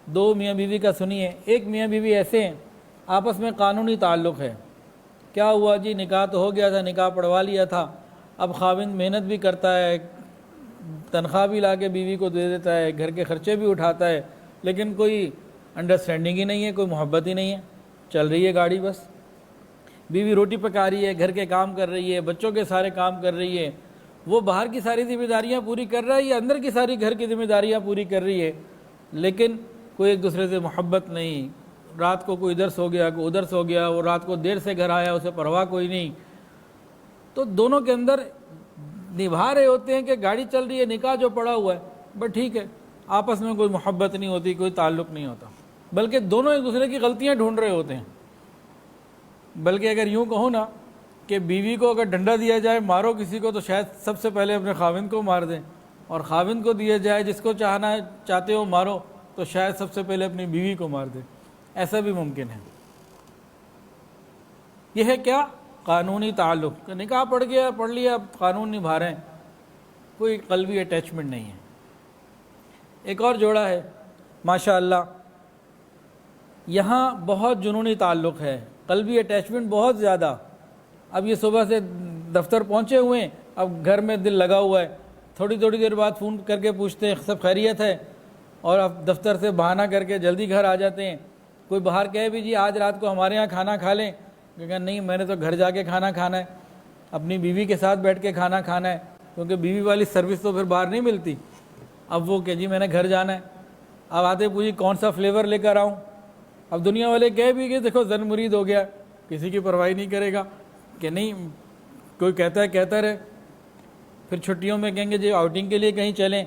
دو میاں بیوی کا سنیے۔ ایک میاں بیوی ایسے ہیں، آپس میں قانونی تعلق ہے، کیا ہوا جی، نکاح تو ہو گیا تھا، نکاح پڑھوا لیا تھا، اب خاوند محنت بھی کرتا ہے، تنخواہ بھی لا کے بیوی کو دے دیتا ہے، گھر کے خرچے بھی اٹھاتا ہے، لیکن کوئی انڈرسٹینڈنگ ہی نہیں ہے، کوئی محبت ہی نہیں ہے، چل رہی ہے گاڑی بس۔ بیوی روٹی پکا رہی ہے، گھر کے کام کر رہی ہے، بچوں کے سارے کام کر رہی ہے، وہ باہر کی ساری ذمہ داریاں پوری کر رہا ہے، یا اندر کی ساری گھر کی ذمہ داریاں پوری کر رہی ہے، لیکن کوئی ایک دوسرے سے محبت نہیں۔ رات کو کوئی ادھر سو گیا، کوئی ادھر سو گیا، وہ رات کو دیر سے گھر آیا، اسے پرواہ کوئی نہیں۔ تو دونوں کے اندر نبھا رہے ہوتے ہیں کہ گاڑی چل رہی ہے، نکاح جو پڑا ہوا ہے، بس ٹھیک ہے، آپس میں کوئی محبت نہیں ہوتی، کوئی تعلق نہیں ہوتا، بلکہ دونوں ایک دوسرے کی غلطیاں ڈھونڈ رہے ہوتے ہیں۔ بلکہ اگر یوں کہوں نا کہ بیوی کو اگر ڈنڈا دیا جائے، مارو کسی کو، تو شاید سب سے پہلے اپنے خاوند کو مار دیں، اور خاوند کو دیا جائے، جس کو چاہتے ہو مارو، تو شاید سب سے پہلے اپنی بیوی کو مار دیں۔ ایسا بھی ممکن ہے۔ یہ ہے کیا؟ قانونی تعلق، کہ نکاح پڑھ گیا، پڑھ لیا، اب قانون نبھا رہے ہیں، کوئی قلبی اٹیچمنٹ نہیں ہے۔ ایک اور جوڑا ہے ماشاءاللہ، یہاں بہت جنونی تعلق ہے، قلبی اٹیچمنٹ بہت زیادہ۔ اب یہ صبح سے دفتر پہنچے ہوئے ہیں، اب گھر میں دل لگا ہوا ہے، تھوڑی دیر بعد فون کر کے پوچھتے ہیں سب خیریت ہے، اور اب دفتر سے بہانہ کر کے جلدی گھر آ جاتے ہیں۔ کوئی باہر کہے بھی جی آج رات کو ہمارے یہاں کھانا کھا لیں، کہ نہیں میں نے تو گھر جا کے کھانا کھانا ہے، اپنی بیوی کے ساتھ بیٹھ کے کھانا کھانا ہے، کیونکہ بیوی والی سروس تو پھر باہر نہیں ملتی۔ اب وہ کہ جی میں نے گھر جانا ہے، اب آتے پوچھی کون سا فلیور لے کر آؤں، اب دنیا والے کہہ بھی کہ دیکھو زن مرید ہو گیا، کسی کی پرواہی نہیں کرے گا، کہ نہیں کوئی کہتا ہے کہتا رہے۔ پھر چھٹیوں میں کہیں گے جی آؤٹنگ کے لیے کہیں چلیں،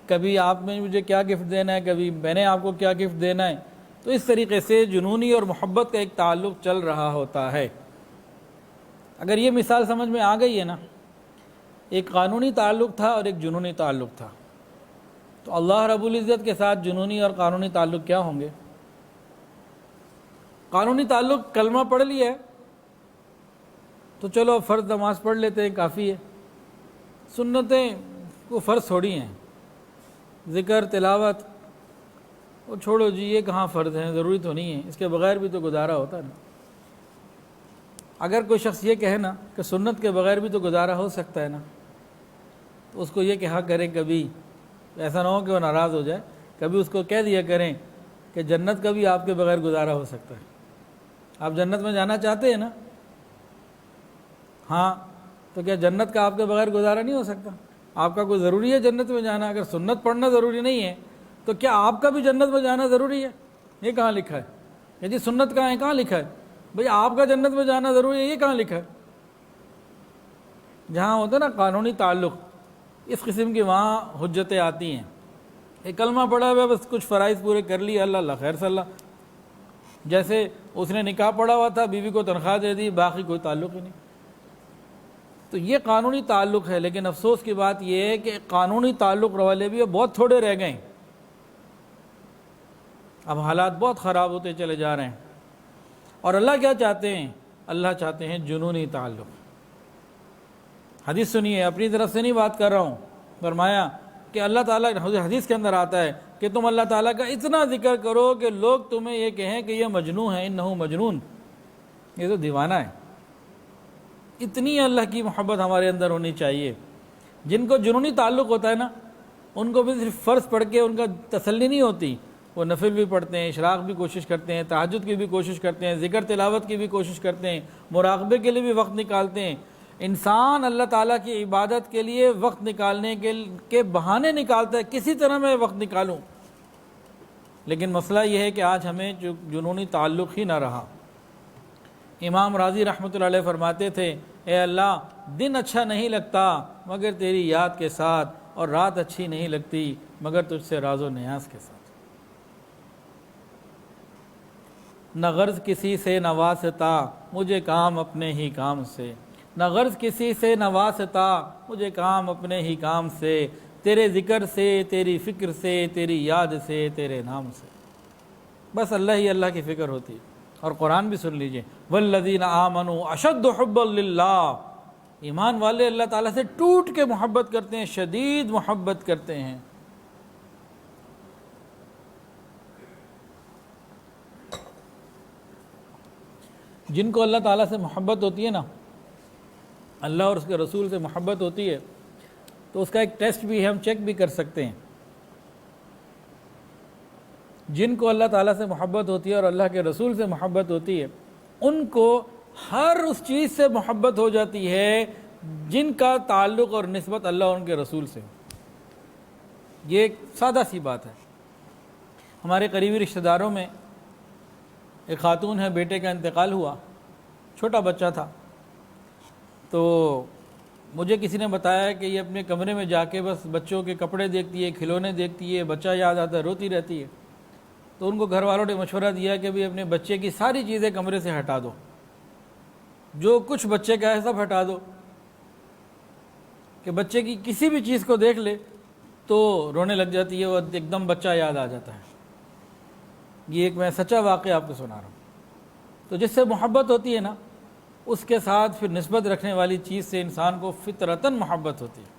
کبھی آپ نے مجھے کیا گفٹ دینا ہے، کبھی میں نے آپ کو کیا گفٹ دینا ہے۔ تو اس طریقے سے جنونی اور محبت کا ایک تعلق چل رہا ہوتا ہے۔ اگر یہ مثال سمجھ میں آ گئی ہے نا، ایک قانونی تعلق تھا اور ایک جنونی تعلق تھا، تو اللہ رب العزت کے ساتھ جنونی اور قانونی تعلق کیا ہوں گے؟ قانونی تعلق کلمہ پڑھ لیا ہے تو چلو اب فرض نماز پڑھ لیتے ہیں، کافی ہے۔ سنتیں وہ فرض تھوڑی ہیں، ذکر تلاوت وہ چھوڑو جی، یہ کہاں فرض ہیں، ضروری تو نہیں ہے، اس کے بغیر بھی تو گزارا ہوتا ہے نا۔ اگر کوئی شخص یہ کہے نا کہ سنت کے بغیر بھی تو گزارا ہو سکتا ہے نا، تو اس کو یہ کہا کریں، کبھی ایسا نہ ہو کہ وہ ناراض ہو جائے، کبھی اس کو کہہ دیا کریں کہ جنت کا بھی آپ کے بغیر گزارا ہو سکتا ہے۔ آپ جنت میں جانا چاہتے ہیں نا؟ ہاں، تو کیا جنت کا آپ کے بغیر گزارا نہیں ہو سکتا؟ آپ کا کوئی ضروری ہے جنت میں جانا؟ اگر سنت پڑھنا ضروری نہیں ہے تو کیا آپ کا بھی جنت میں جانا ضروری ہے؟ یہ کہاں لکھا ہے؟ کہ جی سنت کہاں ہے، کہاں لکھا ہے بھئی آپ کا جنت میں جانا ضروری ہے؟ یہ کہاں لکھا ہے؟ جہاں ہوتا ہے نا قانونی تعلق، اس قسم کی وہاں حجتیں آتی ہیں۔ ایک کلمہ پڑھا ہوا بس کچھ فرائض پورے کر لیے، اللہ اللہ خیر صلی اللہ، جیسے اس نے نکاح پڑھا ہوا تھا، بیوی کو تنخواہ دے دی، باقی کوئی تعلق ہی نہیں۔ تو یہ قانونی تعلق ہے، لیکن افسوس کی بات یہ ہے کہ قانونی تعلق والے بھی بہت تھوڑے رہ گئے، اب حالات بہت خراب ہوتے چلے جا رہے ہیں۔ اور اللہ کیا چاہتے ہیں؟ اللہ چاہتے ہیں جنونی تعلق۔ حدیث سنیے، اپنی طرف سے نہیں بات کر رہا ہوں، فرمایا کہ اللہ تعالیٰ حدیث کے اندر آتا ہے کہ تم اللہ تعالیٰ کا اتنا ذکر کرو کہ لوگ تمہیں یہ کہیں کہ یہ مجنون ہے، انہو مجنون، یہ تو دیوانہ ہے۔ اتنی اللہ کی محبت ہمارے اندر ہونی چاہیے۔ جن کو جنونی تعلق ہوتا ہے نا، ان کو بھی صرف فرض پڑھ کے ان کا تسلی نہیں ہوتی، وہ نفل بھی پڑھتے ہیں، اشراق بھی کوشش کرتے ہیں، تہجد کی بھی کوشش کرتے ہیں، ذکر تلاوت کی بھی کوشش کرتے ہیں، مراقبے کے لیے بھی وقت نکالتے ہیں۔ انسان اللہ تعالیٰ کی عبادت کے لیے وقت نکالنے کے بہانے نکالتا ہے، کسی طرح میں وقت نکالوں، لیکن مسئلہ یہ ہے کہ آج ہمیں جنونی تعلق ہی نہ رہا۔ امام راضی رحمۃ اللہ علیہ فرماتے تھے، اے اللہ، دن اچھا نہیں لگتا مگر تیری یاد کے ساتھ، اور رات اچھی نہیں لگتی مگر تجھ سے راز و نیاز کے ساتھ۔ نہ غرض کسی سے نہ واسطہ، مجھے کام اپنے ہی کام سے، نہ غرض کسی سے نہ واسطہ، مجھے کام اپنے ہی کام سے، تیرے ذکر سے، تیری فکر سے، تیری یاد سے، تیرے نام سے۔ بس اللہ ہی اللہ کی فکر ہوتی ہے۔ اور قرآن بھی سن لیجئے، والذین آمنوا اشد حبا للہ، ایمان والے اللہ تعالیٰ سے ٹوٹ کے محبت کرتے ہیں، شدید محبت کرتے ہیں۔ جن کو اللہ تعالیٰ سے محبت ہوتی ہے نا، اللہ اور اس کے رسول سے محبت ہوتی ہے، تو اس کا ایک ٹیسٹ بھی ہے، ہم چیک بھی کر سکتے ہیں۔ جن کو اللہ تعالیٰ سے محبت ہوتی ہے اور اللہ کے رسول سے محبت ہوتی ہے، ان کو ہر اس چیز سے محبت ہو جاتی ہے جن کا تعلق اور نسبت اللہ اور ان کے رسول سے۔ یہ ایک سادہ سی بات ہے۔ ہمارے قریبی رشتہ داروں میں ایک خاتون ہے، بیٹے کا انتقال ہوا، چھوٹا بچہ تھا، تو مجھے کسی نے بتایا کہ یہ اپنے کمرے میں جا کے بس بچوں کے کپڑے دیکھتی ہے، کھلونے دیکھتی ہے، بچہ یاد آتا ہے، روتی رہتی ہے۔ تو ان کو گھر والوں نے مشورہ دیا کہ بھی اپنے بچے کی ساری چیزیں کمرے سے ہٹا دو، جو کچھ بچے کا ہے سب ہٹا دو، کہ بچے کی کسی بھی چیز کو دیکھ لے تو رونے لگ جاتی ہے، وہ ایک دم بچہ یاد آ جاتا ہے۔ یہ ایک میں سچا واقعہ آپ کو سنا رہا ہوں۔ تو جس سے محبت ہوتی ہے نا، اس کے ساتھ پھر نسبت رکھنے والی چیز سے انسان کو فطرتاً محبت ہوتی ہے۔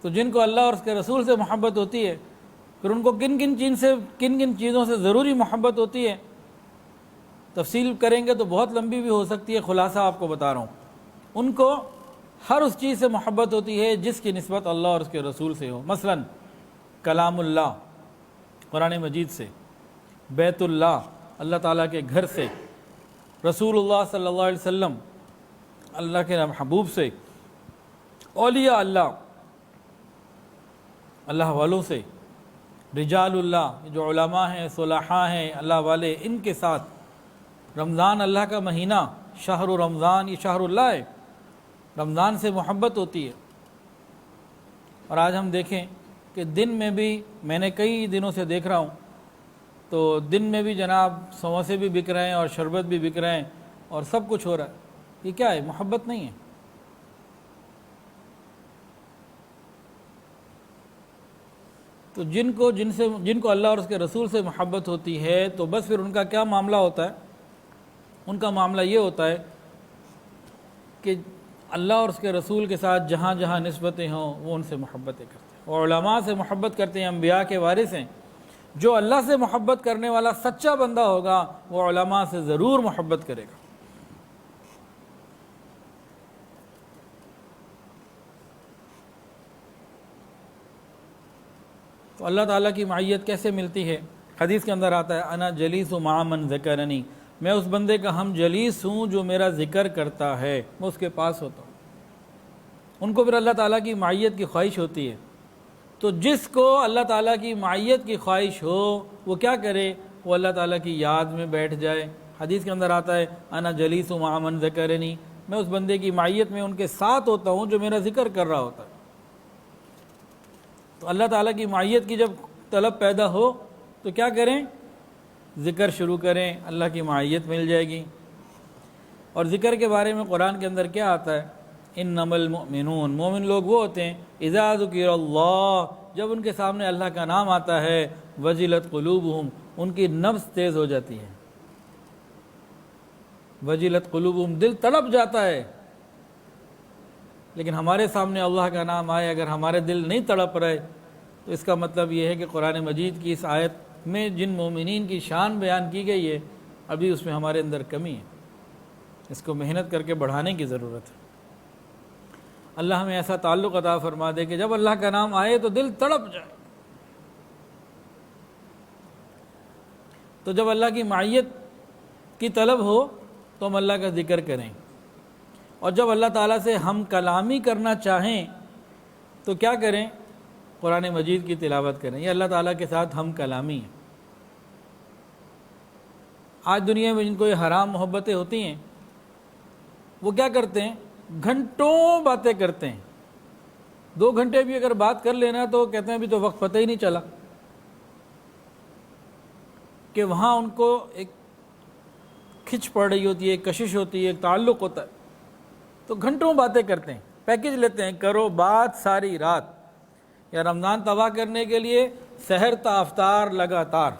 تو جن کو اللہ اور اس کے رسول سے محبت ہوتی ہے، پھر ان کو کن کن چیزوں سے ضروری محبت ہوتی ہے، تفصیل کریں گے تو بہت لمبی بھی ہو سکتی ہے، خلاصہ آپ کو بتا رہا ہوں۔ ان کو ہر اس چیز سے محبت ہوتی ہے جس کی نسبت اللہ اور اس کے رسول سے ہو، مثلا کلام اللہ قرآن مجید سے، بیت اللہ اللہ تعالیٰ کے گھر سے، رسول اللہ صلی اللہ علیہ وسلم اللہ کے محبوب سے، اولیاء اللہ اللہ والوں سے، رجال اللہ جو علماء ہیں، صلحاء ہیں، اللہ والے، ان کے ساتھ، رمضان اللہ کا مہینہ، شہر رمضان، یہ شہر اللہ ہے، رمضان سے محبت ہوتی ہے۔ اور آج ہم دیکھیں کہ دن میں بھی، میں نے کئی دنوں سے دیکھ رہا ہوں، تو دن میں بھی جناب سموسے بھی بک رہے ہیں اور شربت بھی بک رہے ہیں اور سب کچھ ہو رہا ہے۔ یہ کیا ہے؟ محبت نہیں ہے۔ تو جن کو اللہ اور اس کے رسول سے محبت ہوتی ہے، تو بس پھر ان کا کیا معاملہ ہوتا ہے؟ ان کا معاملہ یہ ہوتا ہے کہ اللہ اور اس کے رسول کے ساتھ جہاں جہاں نسبتیں ہوں وہ ان سے محبتیں کرتے ہیں، اور علماء سے محبت کرتے ہیں، انبیاء کے وارث ہیں۔ جو اللہ سے محبت کرنے والا سچا بندہ ہوگا وہ علماء سے ضرور محبت کرے گا۔ تو اللہ تعالیٰ کی معیت کیسے ملتی ہے؟ حدیث کے اندر آتا ہے، انا جلیس مع من ذکرنی، میں اس بندے کا ہم جلیس ہوں جو میرا ذکر کرتا ہے، میں اس کے پاس ہوتا ہوں۔ ان کو پھر اللہ تعالیٰ کی معیت کی خواہش ہوتی ہے۔ تو جس کو اللہ تعالیٰ کی معیت کی خواہش ہو وہ کیا کرے؟ وہ اللہ تعالیٰ کی یاد میں بیٹھ جائے۔ حدیث کے اندر آتا ہے، انا جلیس مع من ذکرنی، میں اس بندے کی معیت میں ان کے ساتھ ہوتا ہوں جو میرا ذکر کر رہا ہوتا ہے۔ تو اللہ تعالیٰ کی معیت کی جب طلب پیدا ہو تو کیا کریں؟ ذکر شروع کریں، اللہ کی معیت مل جائے گی۔ اور ذکر کے بارے میں قرآن کے اندر کیا آتا ہے؟ انما المؤمنون، مومن لوگ وہ ہوتے ہیں اذا ذکر اللہ، جب ان کے سامنے اللہ کا نام آتا ہے، وجلت قلوبہم، ان کی نفس تیز ہو جاتی ہے، وجلت قلوبہم، دل تڑپ جاتا ہے۔ لیکن ہمارے سامنے اللہ کا نام آئے اگر ہمارے دل نہیں تڑپ رہے تو اس کا مطلب یہ ہے کہ قرآن مجید کی اس آیت میں جن مومنین کی شان بیان کی گئی ہے ابھی اس میں ہمارے اندر کمی ہے، اس کو محنت کر کے بڑھانے کی ضرورت ہے۔ اللہ ہمیں ایسا تعلق عطا فرما دے کہ جب اللہ کا نام آئے تو دل تڑپ جائے۔ تو جب اللہ کی معیت کی طلب ہو تو ہم اللہ کا ذکر کریں، اور جب اللہ تعالیٰ سے ہم کلامی کرنا چاہیں تو کیا کریں؟ قرآن مجید کی تلاوت کریں۔ یہ اللہ تعالیٰ کے ساتھ ہم کلامی ہیں۔ آج دنیا میں جن کو یہ حرام محبتیں ہوتی ہیں وہ کیا کرتے ہیں؟ گھنٹوں باتیں کرتے ہیں، 2 گھنٹے بھی اگر بات کر لینا تو کہتے ہیں ابھی تو وقت پتہ ہی نہیں چلا، کہ وہاں ان کو ایک کھچ پڑ رہی ہوتی ہے، ایک کشش ہوتی ہے، ایک تعلق ہوتا ہے، تو گھنٹوں باتیں کرتے ہیں، پیکج لیتے ہیں، کرو بات ساری رات، یا رمضان تباہ کرنے کے لیے سحر تا افطار لگاتار۔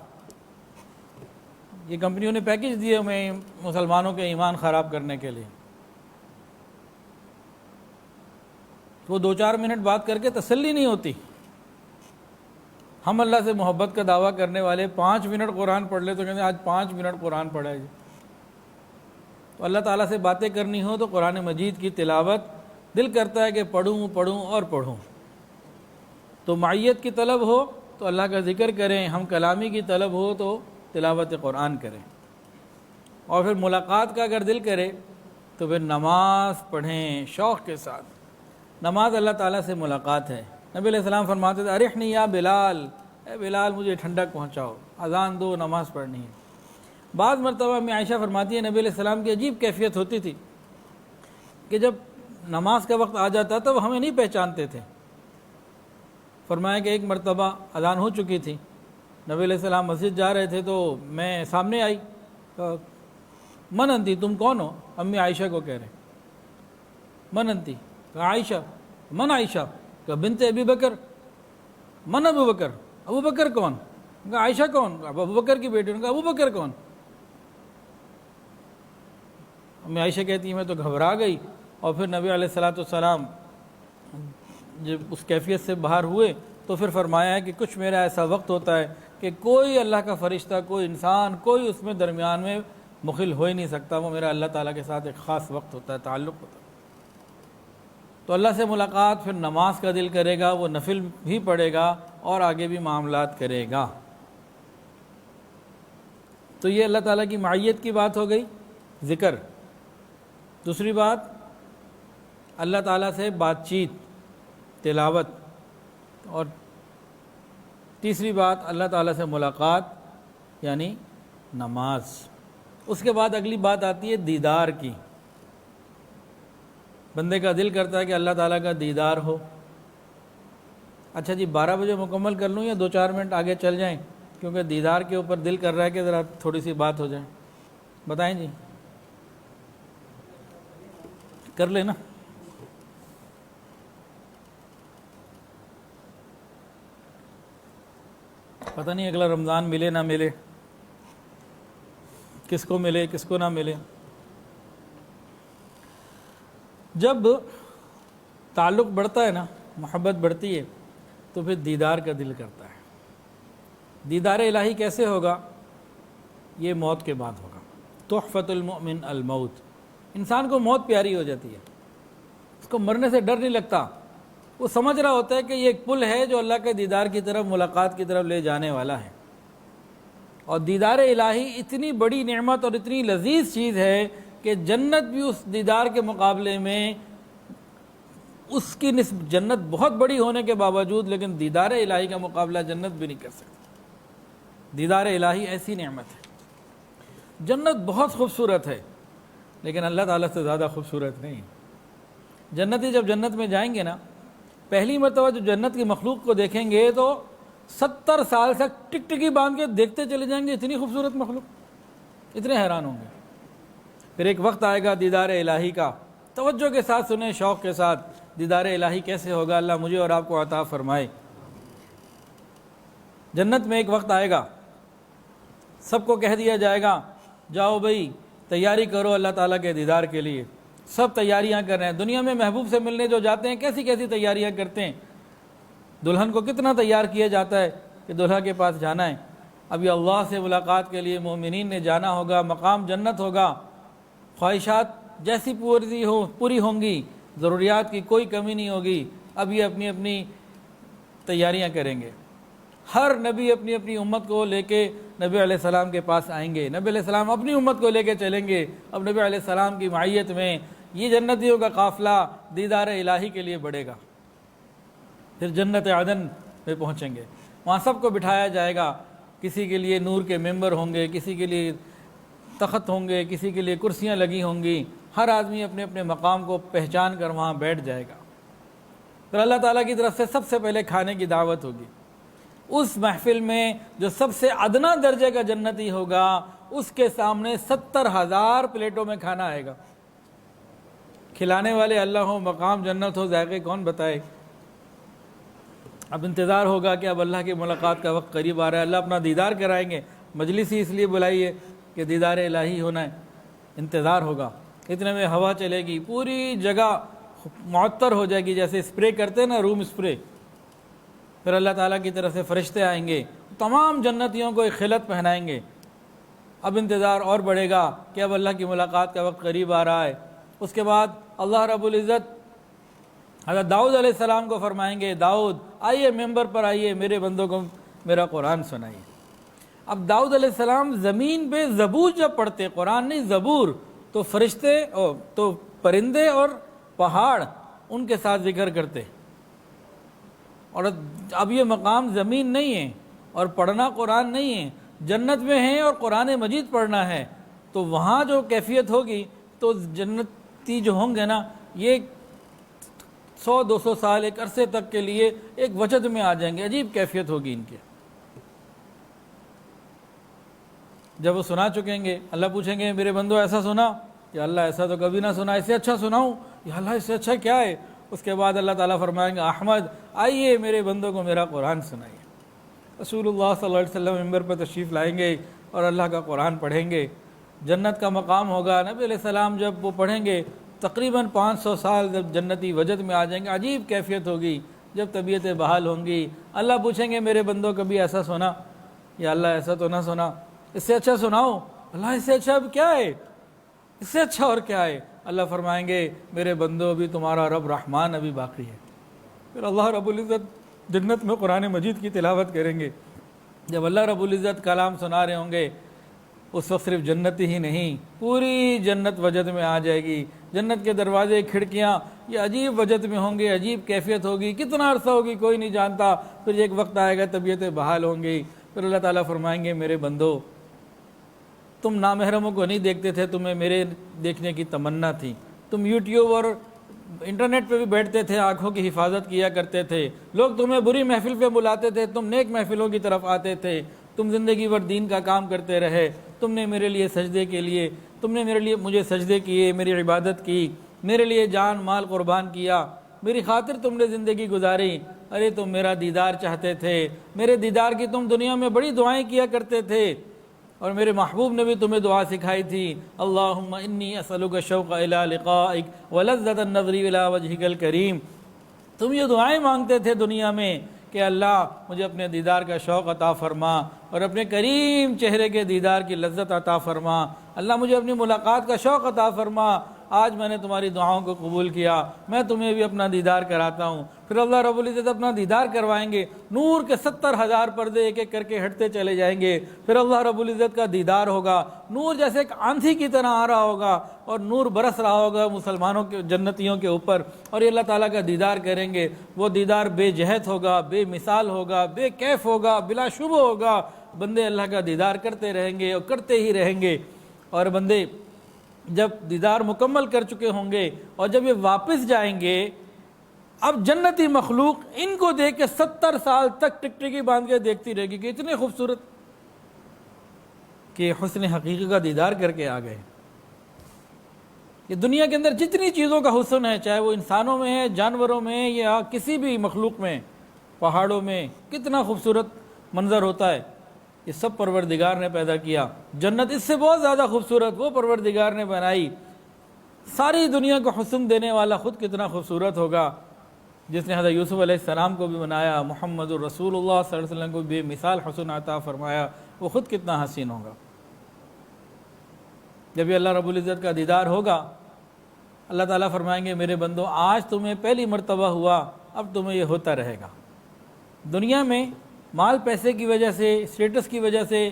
یہ کمپنیوں نے پیکج دیے ہمیں مسلمانوں کے ایمان خراب کرنے کے لیے۔ وہ 2-4 منٹ بات کر کے تسلی نہیں ہوتی۔ ہم اللہ سے محبت کا دعویٰ کرنے والے 5 منٹ قرآن پڑھ لے تو کہتے ہیں آج 5 منٹ قرآن پڑھا ہے جی۔ تو اللہ تعالیٰ سے باتیں کرنی ہو تو قرآن مجید کی تلاوت دل کرتا ہے کہ پڑھوں اور پڑھوں۔ تو معیت کی طلب ہو تو اللہ کا ذکر کریں، ہم کلامی کی طلب ہو تو تلاوت قرآن کریں، اور پھر ملاقات کا اگر دل کرے تو پھر نماز پڑھیں شوق کے ساتھ۔ نماز اللہ تعالیٰ سے ملاقات ہے۔ نبی علیہ السلام فرماتے تھے ارحنی یا بلال، اے بلال مجھے ٹھنڈک پہنچاؤ، اذان دو، نماز پڑھنی ہے۔ بعض مرتبہ میں عائشہ فرماتی ہے نبی علیہ السلام کی عجیب کیفیت ہوتی تھی کہ جب نماز کا وقت آ جاتا تو وہ ہمیں نہیں پہچانتے تھے۔ فرمایا کہ ایک مرتبہ اذان ہو چکی تھی، نبی علیہ السلام مسجد جا رہے تھے تو میں سامنے آئی، من انتی، تم کون ہو؟ امی عائشہ کو کہہ رہے ہیں من انتی، کہا عائشہ، من عائشہ، کہا بنت ابی بکر، من ابو بکر، ابو بکر کون؟ کہا عائشہ کون؟ ابو بکر کی بیٹی، کہا ابو بکر کون؟ امی عائشہ کہتی ہے میں تو گھبرا گئی، اور پھر نبی علیہ السلام جب اس کیفیت سے باہر ہوئے تو پھر فرمایا ہے کہ کچھ میرا ایسا وقت ہوتا ہے کہ کوئی اللہ کا فرشتہ، کوئی انسان، کوئی اس میں درمیان میں مخل ہو ہی نہیں سکتا، وہ میرا اللہ تعالیٰ کے ساتھ ایک خاص وقت ہوتا ہے، تعلق ہوتا ہے۔ تو اللہ سے ملاقات، پھر نماز کا دل کرے گا، وہ نفل بھی پڑھے گا اور آگے بھی معاملات کرے گا۔ تو یہ اللہ تعالیٰ کی معیت کی بات ہو گئی، ذکر۔ دوسری بات اللہ تعالیٰ سے بات چیت، تلاوت، اور تیسری بات اللہ تعالیٰ سے ملاقات یعنی نماز۔ اس کے بعد اگلی بات آتی ہے دیدار کی۔ بندے کا دل کرتا ہے کہ اللہ تعالیٰ کا دیدار ہو۔ اچھا جی 12 بجے مکمل کر لوں یا 2-4 منٹ آگے چل جائیں، کیونکہ دیدار کے اوپر دل کر رہا ہے کہ ذرا تھوڑی سی بات ہو جائے، بتائیں جی، کر لیں نا؟ پتہ نہیں اگلا رمضان ملے نہ ملے، کس کو ملے کس کو نہ ملے۔ جب تعلق بڑھتا ہے نا، محبت بڑھتی ہے تو پھر دیدار کا دل کرتا ہے۔ دیدار الہی کیسے ہوگا؟ یہ موت کے بعد ہوگا۔ تحفۃ المؤمن الموت، انسان کو موت پیاری ہو جاتی ہے، اس کو مرنے سے ڈر نہیں لگتا، وہ سمجھ رہا ہوتا ہے کہ یہ ایک پل ہے جو اللہ کے دیدار کی طرف، ملاقات کی طرف لے جانے والا ہے۔ اور دیدار الہی اتنی بڑی نعمت اور اتنی لذیذ چیز ہے کہ جنت بھی اس دیدار کے مقابلے میں، اس کی نسبت جنت بہت بڑی ہونے کے باوجود، لیکن دیدار الہی کا مقابلہ جنت بھی نہیں کر سکتی۔ دیدار الہی ایسی نعمت ہے۔ جنت بہت خوبصورت ہے لیکن اللہ تعالیٰ سے زیادہ خوبصورت نہیں۔ جنتی جب جنت میں جائیں گے نا، پہلی مرتبہ جو جنت کی مخلوق کو دیکھیں گے تو 70 سال سے ٹک ٹکی باندھ کے دیکھتے چلے جائیں گے، اتنی خوبصورت مخلوق، اتنے حیران ہوں گے۔ پھر ایک وقت آئے گا دیدار الہی کا، توجہ کے ساتھ سنیں، شوق کے ساتھ، دیدار الہی کیسے ہوگا؟ اللہ مجھے اور آپ کو عطا فرمائے۔ جنت میں ایک وقت آئے گا، سب کو کہہ دیا جائے گا جاؤ بھائی تیاری کرو اللہ تعالیٰ کے دیدار کے لیے۔ سب تیاریاں کر رہے ہیں. دنیا میں محبوب سے ملنے جو جاتے ہیں کیسی کیسی تیاریاں کرتے ہیں. دلہن کو کتنا تیار کیا جاتا ہے کہ دلہا کے پاس جانا ہے. ابھی اللہ سے ملاقات کے لیے مومنین نے جانا ہوگا, مقام جنت ہوگا, خواہشات جیسی پوری ہوں گی, ضروریات کی کوئی کمی نہیں ہوگی. اب یہ اپنی اپنی تیاریاں کریں گے. ہر نبی اپنی اپنی امت کو لے کے نبی علیہ السلام کے پاس آئیں گے, نبی علیہ السلام اپنی امت کو لے کے چلیں گے. اب نبی علیہ السلام کی معیت میں یہ جنتیوں کا قافلہ دیدار الہی کے لیے بڑھے گا. پھر جنت عدن میں پہنچیں گے, وہاں سب کو بٹھایا جائے گا. کسی کے لیے نور کے ممبر ہوں گے, کسی کے لیے تخت ہوں گے, کسی کے لیے کرسیاں لگی ہوں گی. ہر آدمی اپنے اپنے مقام کو پہچان کر وہاں بیٹھ جائے گا. پھر اللہ تعالیٰ کی طرف سے سب سے پہلے کھانے کی دعوت ہوگی. اس محفل میں جو سب سے ادنا درجے کا جنتی ہوگا اس کے سامنے 70,000 پلیٹوں میں کھانا آئے گا. کھلانے والے اللہ ہو, مقام جنت ہو, ذائقے کون بتائے. اب انتظار ہوگا کہ اب اللہ کی ملاقات کا وقت قریب آ رہا ہے, اللہ اپنا دیدار کرائیں گے. مجلس ہی اس لیے بلائی ہے کہ دیدار الہی ہونا ہے. انتظار ہوگا. اتنے میں ہوا چلے گی, پوری جگہ معطر ہو جائے گی, جیسے اسپرے کرتے ہیں نا, روم اسپرے. پھر اللہ تعالیٰ کی طرف سے فرشتے آئیں گے, تمام جنتیوں کو ایک خلعت پہنائیں گے. اب انتظار اور بڑھے گا کہ اب اللہ کی ملاقات کا وقت قریب آ رہا ہے. اس کے بعد اللہ رب العزت حضرت داؤد علیہ السلام کو فرمائیں گے, داؤد آئیے ممبر پر آئیے, میرے بندوں کو میرا قرآن سنائیے. اب داؤد علیہ السلام زمین پہ زبور جب پڑھتے, قرآن نہیں زبور, تو فرشتے تو پرندے اور پہاڑ ان کے ساتھ ذکر کرتے. اور اب یہ مقام زمین نہیں ہے اور پڑھنا قرآن نہیں ہے, جنت میں ہیں اور قرآن مجید پڑھنا ہے. تو وہاں جو کیفیت ہوگی تو جنتی جو ہوں گے نا, یہ 100-200 سال ایک عرصے تک کے لیے ایک وجد میں آ جائیں گے. عجیب کیفیت ہوگی ان کے. جب وہ سنا چکیں گے, اللہ پوچھیں گے میرے بندو ایسا سنا, یا اللہ ایسا تو کبھی نہ سنا, اس سے اچھا سناؤں, یا اللہ اس سے اچھا کیا ہے. اس کے بعد اللہ تعالیٰ فرمائیں گے احمد آئیے میرے بندوں کو میرا قرآن سنائیے. رسول اللہ صلی اللہ علیہ وسلم ممبر پر تشریف لائیں گے اور اللہ کا قرآن پڑھیں گے. جنت کا مقام ہوگا. نبی علیہ السلام جب وہ پڑھیں گے تقریباً 500 سال جب جنتی وجد میں آ جائیں گے. عجیب کیفیت ہوگی جب طبیعتیں بحال ہوں گی. اللہ پوچھیں گے میرے بندوں کبھی ایسا سنا, یا اللہ ایسا تو نہ سنا, اس سے اچھا سناؤ. اللہ اس سے اچھا اب کیا ہے, اس سے اچھا اور کیا ہے. اللہ فرمائیں گے میرے بندو ابھی تمہارا رب رحمان ابھی باقی ہے. پھر اللہ رب العزت جنت میں قرآن مجید کی تلاوت کریں گے. جب اللہ رب العزت کلام سنا رہے ہوں گے اس وقت صرف جنت ہی نہیں پوری جنت وجد میں آ جائے گی. جنت کے دروازے کھڑکیاں یہ عجیب وجد میں ہوں گے, عجیب کیفیت ہوگی. کتنا عرصہ ہوگی کوئی نہیں جانتا. پھر ایک وقت آئے گا طبیعتیں بحال ہوں گی. پھر اللہ تعالیٰ فرمائیں گے میرے بندو تم نامحرموں کو نہیں دیکھتے تھے, تمہیں میرے دیکھنے کی تمنا تھی. تم یوٹیوب اور انٹرنیٹ پہ بھی بیٹھتے تھے, آنکھوں کی حفاظت کیا کرتے تھے. لوگ تمہیں بری محفل پہ بلاتے تھے, تم نیک محفلوں کی طرف آتے تھے. تم زندگی بھر دین کا کام کرتے رہے. تم نے میرے لیے سجدے کے لیے, تم نے میرے لیے مجھے سجدے کیے, میری عبادت کی, میرے لیے جان مال قربان کیا, میری خاطر تم نے زندگی گزاری. ارے تم میرا دیدار چاہتے تھے, میرے دیدار کی تم دنیا میں بڑی دعائیں کیا کرتے تھے, اور میرے محبوب نے بھی تمہیں دعا سکھائی تھی. اللہم انی اسألک الشوق الی لقائک ولذۃ النظر الی وجہک الکریم. تم یہ دعائیں مانگتے تھے دنیا میں کہ اللہ مجھے اپنے دیدار کا شوق عطا فرما اور اپنے کریم چہرے کے دیدار کی لذت عطا فرما. اللہ مجھے اپنی ملاقات کا شوق عطا فرما. آج میں نے تمہاری دعاؤں کو قبول کیا, میں تمہیں بھی اپنا دیدار کراتا ہوں. پھر اللہ رب العزت اپنا دیدار کروائیں گے. نور کے 70,000 پردے ایک ایک کر کے ہٹتے چلے جائیں گے. پھر اللہ رب العزت کا دیدار ہوگا. نور جیسے ایک آندھی کی طرح آ رہا ہوگا اور نور برس رہا ہوگا مسلمانوں کے جنتیوں کے اوپر, اور یہ اللہ تعالیٰ کا دیدار کریں گے. وہ دیدار بے جہت ہوگا, بے مثال ہوگا, بے کیف ہوگا, بلا شبہ ہوگا. بندے اللہ کا دیدار کرتے رہیں گے اور کرتے ہی رہیں گے. اور بندے جب دیدار مکمل کر چکے ہوں گے اور جب یہ واپس جائیں گے, اب جنتی مخلوق ان کو دیکھ کے 70 سال تک ٹکٹکی باندھ کے دیکھتی رہے گی کہ اتنے خوبصورت کہ حسن حقیقی کا دیدار کر کے آ گئے. یہ دنیا کے اندر جتنی چیزوں کا حسن ہے, چاہے وہ انسانوں میں ہے, جانوروں میں, یا کسی بھی مخلوق میں, پہاڑوں میں کتنا خوبصورت منظر ہوتا ہے, یہ سب پروردگار نے پیدا کیا. جنت اس سے بہت زیادہ خوبصورت وہ پروردگار نے بنائی. ساری دنیا کو حسن دینے والا خود کتنا خوبصورت ہوگا، جس نے حضرت یوسف علیہ السلام کو بھی بنایا، محمد الرسول اللہ صلی اللہ علیہ وسلم کو بے مثال حسن عطا فرمایا، وہ خود کتنا حسین ہوگا۔ جب یہ اللہ رب العزت کا دیدار ہوگا، اللہ تعالیٰ فرمائیں گے میرے بندو آج تمہیں پہلی مرتبہ ہوا، اب تمہیں یہ ہوتا رہے گا۔ دنیا میں مال پیسے کی وجہ سے، اسٹیٹس کی وجہ سے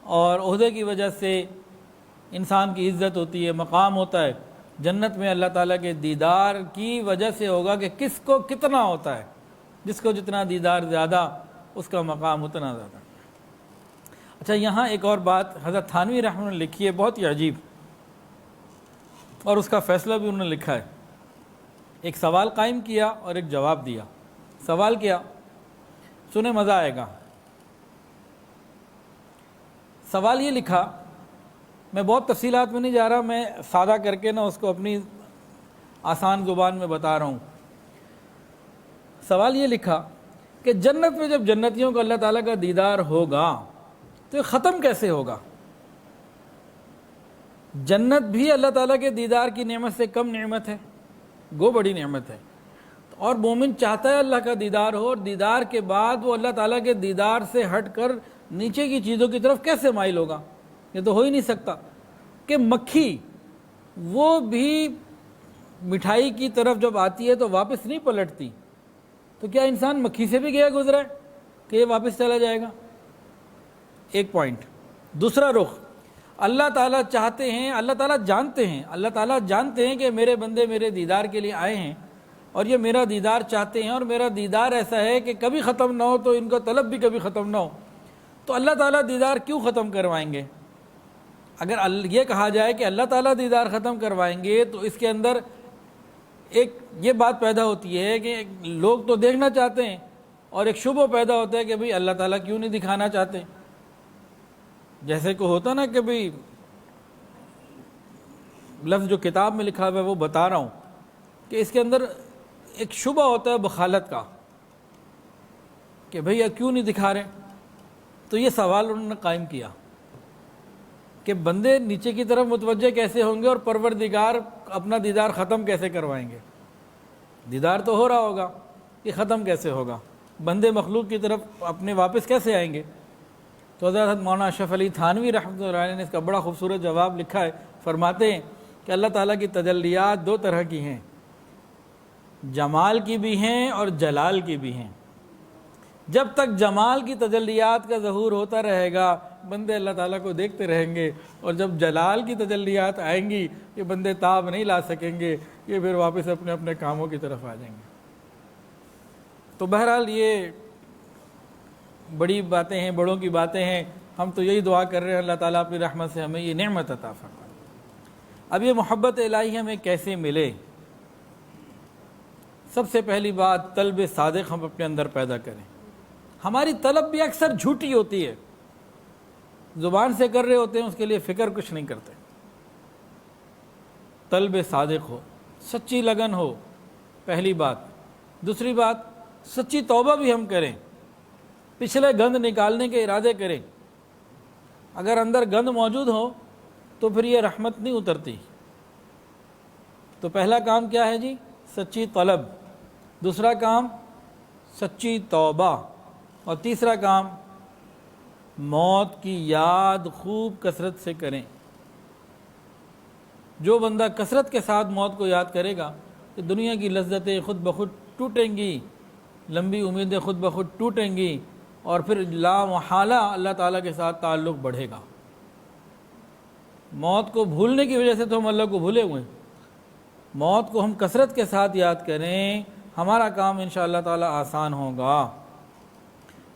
اور عہدے کی وجہ سے انسان کی عزت ہوتی ہے، مقام ہوتا ہے۔ جنت میں اللہ تعالیٰ کے دیدار کی وجہ سے ہوگا کہ کس کو کتنا ہوتا ہے، جس کو جتنا دیدار زیادہ اس کا مقام اتنا زیادہ۔ اچھا، یہاں ایک اور بات حضرت تھانوی رحمہ اللہ نے لکھی ہے، بہت ہی عجیب، اور اس کا فیصلہ بھی انہوں نے لکھا ہے۔ ایک سوال قائم کیا اور ایک جواب دیا۔ سوال کیا، سنیں مزہ آئے گا۔ سوال یہ لکھا، میں بہت تفصیلات میں نہیں جا رہا، میں سادہ کر کے اس کو اپنی آسان زبان میں بتا رہا ہوں۔ سوال یہ لکھا کہ جنت میں جب جنتیوں کو اللہ تعالیٰ کا دیدار ہوگا تو یہ ختم کیسے ہوگا؟ جنت بھی اللہ تعالیٰ کے دیدار کی نعمت سے کم نعمت ہے، گو بڑی نعمت ہے، اور مومن چاہتا ہے اللہ کا دیدار ہو، اور دیدار کے بعد وہ اللہ تعالیٰ کے دیدار سے ہٹ کر نیچے کی چیزوں کی طرف کیسے مائل ہوگا؟ یہ تو ہو ہی نہیں سکتا کہ مکھی وہ بھی مٹھائی کی طرف جب آتی ہے تو واپس نہیں پلٹتی، تو کیا انسان مکھی سے بھی گیا گزرا ہے کہ یہ واپس چلا جائے گا؟ ایک پوائنٹ۔ دوسرا رخ، اللہ تعالیٰ چاہتے ہیں، اللہ تعالیٰ جانتے ہیں کہ میرے بندے میرے دیدار کے لیے آئے ہیں اور یہ میرا دیدار چاہتے ہیں، اور میرا دیدار ایسا ہے کہ کبھی ختم نہ ہو، تو ان کا طلب بھی کبھی ختم نہ ہو، تو اللہ تعالیٰ دیدار کیوں ختم کروائیں گے؟ اگر یہ کہا جائے کہ اللہ تعالیٰ دیدار ختم کروائیں گے تو اس کے اندر ایک یہ بات پیدا ہوتی ہے کہ لوگ تو دیکھنا چاہتے ہیں، اور ایک شبہ پیدا ہوتا ہے کہ بھئی اللہ تعالیٰ کیوں نہیں دکھانا چاہتے؟ جیسے کہ ہوتا نا کہ بھئی لفظ جو کتاب میں لکھا ہوا ہے وہ بتا رہا ہوں کہ اس کے اندر ایک شبہ ہوتا ہے بخالت کا کہ بھئی کیوں نہیں دکھا رہے؟ تو یہ سوال انہوں نے قائم کیا کہ بندے نیچے کی طرف متوجہ کیسے ہوں گے اور پروردگار اپنا دیدار ختم کیسے کروائیں گے؟ دیدار تو ہو رہا ہوگا، یہ ختم کیسے ہوگا؟ بندے مخلوق کی طرف اپنے واپس کیسے آئیں گے؟ تو حضرت مولانا اشرف علی تھانوی رحمۃ اللہ علیہ نے اس کا بڑا خوبصورت جواب لکھا ہے۔ فرماتے ہیں کہ اللہ تعالیٰ کی تجلیات دو طرح کی ہیں، جمال کی بھی ہیں اور جلال کی بھی ہیں۔ جب تک جمال کی تجلیات کا ظہور ہوتا رہے گا بندے اللہ تعالیٰ کو دیکھتے رہیں گے، اور جب جلال کی تجلیات آئیں گی یہ بندے تاب نہیں لا سکیں گے، یہ پھر واپس اپنے اپنے کاموں کی طرف آ جائیں گے۔ تو بہرحال یہ بڑی باتیں ہیں، بڑوں کی باتیں ہیں، ہم تو یہی دعا کر رہے ہیں اللہ تعالیٰ اپنی رحمت سے ہمیں یہ نعمت عطا فرمائے۔ اب یہ محبت الہی ہمیں کیسے ملے؟ سب سے پہلی بات، طلب صادق ہم اپنے اندر پیدا کریں۔ ہماری طلب بھی اکثر جھوٹی ہوتی ہے، زبان سے کر رہے ہوتے ہیں، اس کے لیے فکر کچھ نہیں کرتے۔ طلب صادق ہو، سچی لگن ہو، پہلی بات۔ دوسری بات، سچی توبہ بھی ہم کریں، پچھلے گند نکالنے کے ارادے کریں۔ اگر اندر گند موجود ہو تو پھر یہ رحمت نہیں اترتی۔ تو پہلا کام کیا ہے جی؟ سچی طلب۔ دوسرا کام سچی توبہ، اور تیسرا کام موت کی یاد خوب کثرت سے کریں۔ جو بندہ کثرت کے ساتھ موت کو یاد کرے گا کہ دنیا کی لذتیں خود بخود ٹوٹیں گی، لمبی امیدیں خود بخود ٹوٹیں گی، اور پھر لا محالہ اللہ تعالیٰ کے ساتھ تعلق بڑھے گا۔ موت کو بھولنے کی وجہ سے تو ہم اللہ کو بھولے ہوئے ہیں، موت کو ہم کثرت کے ساتھ یاد کریں، ہمارا کام انشاءاللہ تعالیٰ آسان ہوگا۔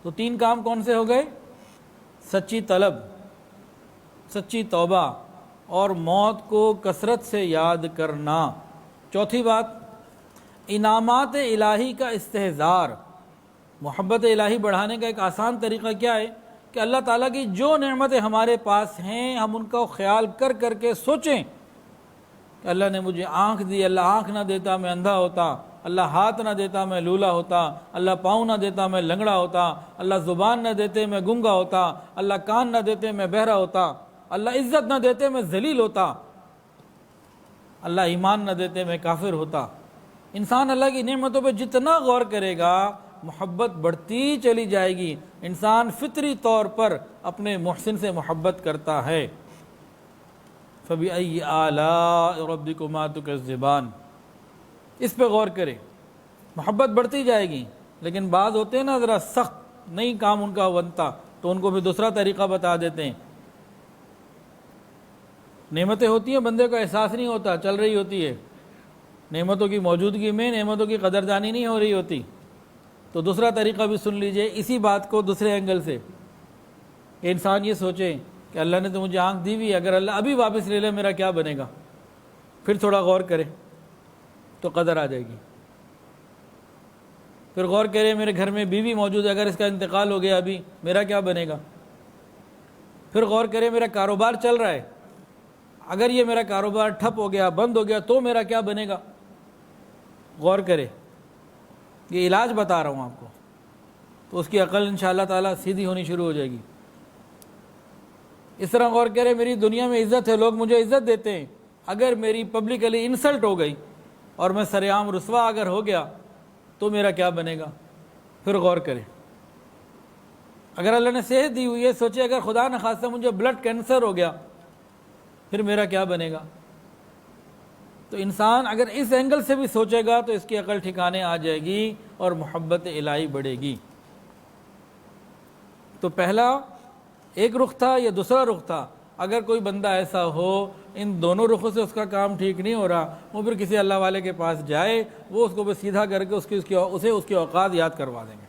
تو تین کام کون سے ہو گئے؟ سچی طلب، سچی توبہ، اور موت کو کثرت سے یاد کرنا۔ چوتھی بات، انعامات الہی کا استحضار۔ محبت الہی بڑھانے کا ایک آسان طریقہ کیا ہے کہ اللہ تعالیٰ کی جو نعمتیں ہمارے پاس ہیں ہم ان کا خیال کر کر کے سوچیں کہ اللہ نے مجھے آنکھ دی، اللہ آنکھ نہ دیتا میں اندھا ہوتا، اللہ ہاتھ نہ دیتا میں لولا ہوتا، اللہ پاؤں نہ دیتا میں لنگڑا ہوتا، اللہ زبان نہ دیتے میں گنگا ہوتا، اللہ کان نہ دیتے میں بہرا ہوتا، اللہ عزت نہ دیتے میں ذلیل ہوتا، اللہ ایمان نہ دیتے میں کافر ہوتا۔ انسان اللہ کی نعمتوں پہ جتنا غور کرے گا محبت بڑھتی چلی جائے گی۔ انسان فطری طور پر اپنے محسن سے محبت کرتا ہے۔ فَبِأَيِّ آلَاءِ رَبِّكُمَا تُكَذِّبَانِ، اس پہ غور کرے، محبت بڑھتی جائے گی۔ لیکن بعض ہوتے ہیں نا ذرا سخت نہیں کام ان کا بنتا تو ان کو پھر دوسرا طریقہ بتا دیتے ہیں۔ نعمتیں ہوتی ہیں، بندے کا احساس نہیں ہوتا، چل رہی ہوتی ہے، نعمتوں کی موجودگی میں نعمتوں کی قدردانی نہیں ہو رہی ہوتی، تو دوسرا طریقہ بھی سن لیجئے اسی بات کو دوسرے اینگل سے، کہ انسان یہ سوچے کہ اللہ نے تو مجھے آنکھ دی ہوئی، اگر اللہ ابھی واپس لے لے میرا کیا بنے گا؟ پھر تھوڑا غور کرے تو قدر آ جائے گی۔ پھر غور کرے میرے گھر میں بیوی موجود ہے، اگر اس کا انتقال ہو گیا ابھی میرا کیا بنے گا؟ پھر غور کرے میرا کاروبار چل رہا ہے، اگر یہ میرا کاروبار ٹھپ ہو گیا، بند ہو گیا تو میرا کیا بنے گا؟ غور کرے، یہ علاج بتا رہا ہوں آپ کو، تو اس کی عقل انشاءاللہ تعالیٰ سیدھی ہونی شروع ہو جائے گی۔ اس طرح غور کرے میری دنیا میں عزت ہے، لوگ مجھے عزت دیتے ہیں، اگر میری پبلکلی انسلٹ ہو گئی اور میں سر عام رسوا اگر ہو گیا تو میرا کیا بنے گا؟ پھر غور کرے۔ اگر اللہ نے صحت دی ہوئی ہے، سوچے اگر خدا نخواستہ مجھے بلڈ کینسر ہو گیا پھر میرا کیا بنے گا؟ تو انسان اگر اس اینگل سے بھی سوچے گا تو اس کی عقل ٹھکانے آ جائے گی اور محبت الہی بڑھے گی۔ تو پہلا ایک رخ تھا، یہ دوسرا رخ تھا۔ اگر کوئی بندہ ایسا ہو ان دونوں رخوں سے اس کا کام ٹھیک نہیں ہو رہا، وہ پھر کسی اللہ والے کے پاس جائے، وہ اس کو بس سیدھا کر کے اسے اس کی اوقات یاد کروا دیں گے۔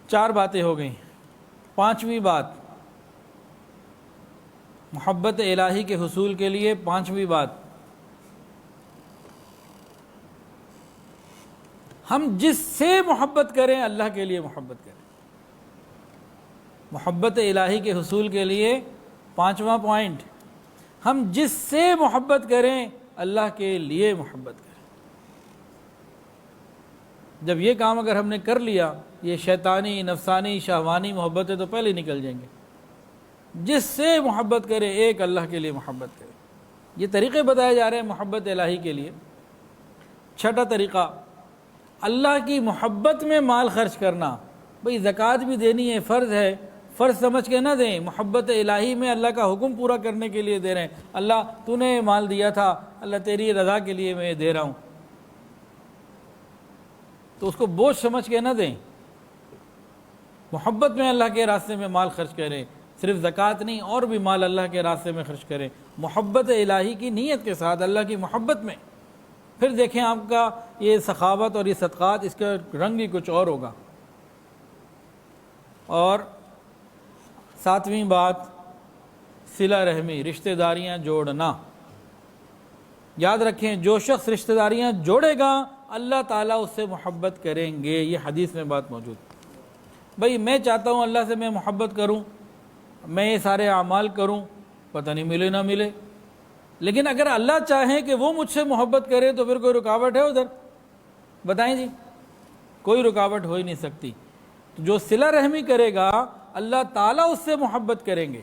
چار باتیں ہو گئیں، پانچویں بات محبت الہی کے حصول کے لیے، پانچویں بات، ہم جس سے محبت کریں اللہ کے لیے محبت کریں۔ محبت الہی کے حصول کے لیے پانچواں پوائنٹ، ہم جس سے محبت کریں اللہ کے لیے محبت کریں۔ جب یہ کام اگر ہم نے کر لیا، یہ شیطانی نفسانی شہوانی محبتیں تو پہلے نکل جائیں گے۔ جس سے محبت کرے، ایک اللہ کے لیے محبت کرے۔ یہ طریقے بتائے جا رہے ہیں محبت الہی کے لیے۔ چھٹا طریقہ، اللہ کی محبت میں مال خرچ کرنا۔ بھئی زکوٰۃ بھی دینی ہے، فرض ہے، فرض سمجھ کے نہ دیں، محبت الہی میں اللہ کا حکم پورا کرنے کے لیے دے رہے ہیں۔ اللہ تو نے مال دیا تھا، اللہ تیری رضا کے لیے میں دے رہا ہوں، تو اس کو بوجھ سمجھ کے نہ دیں۔ محبت میں اللہ کے راستے میں مال خرچ کریں، صرف زکوٰۃ نہیں، اور بھی مال اللہ کے راستے میں خرچ کریں، محبت الہی کی نیت کے ساتھ، اللہ کی محبت میں۔ پھر دیکھیں آپ کا یہ سخاوت اور یہ صدقات، اس کا رنگ ہی کچھ اور ہوگا۔ اور ساتویں بات، صلہ رحمی، رشتہ داریاں جوڑنا۔ یاد رکھیں جو شخص رشتہ داریاں جوڑے گا اللہ تعالیٰ اس سے محبت کریں گے، یہ حدیث میں بات موجود۔ بھئی میں چاہتا ہوں اللہ سے میں محبت کروں، میں یہ سارے اعمال کروں، پتہ نہیں ملے نہ ملے، لیکن اگر اللہ چاہیں کہ وہ مجھ سے محبت کرے تو پھر کوئی رکاوٹ ہے ادھر؟ بتائیں جی، کوئی رکاوٹ ہو ہی نہیں سکتی۔ تو جو صلہ رحمی کرے گا اللہ تعالیٰ اس سے محبت کریں گے۔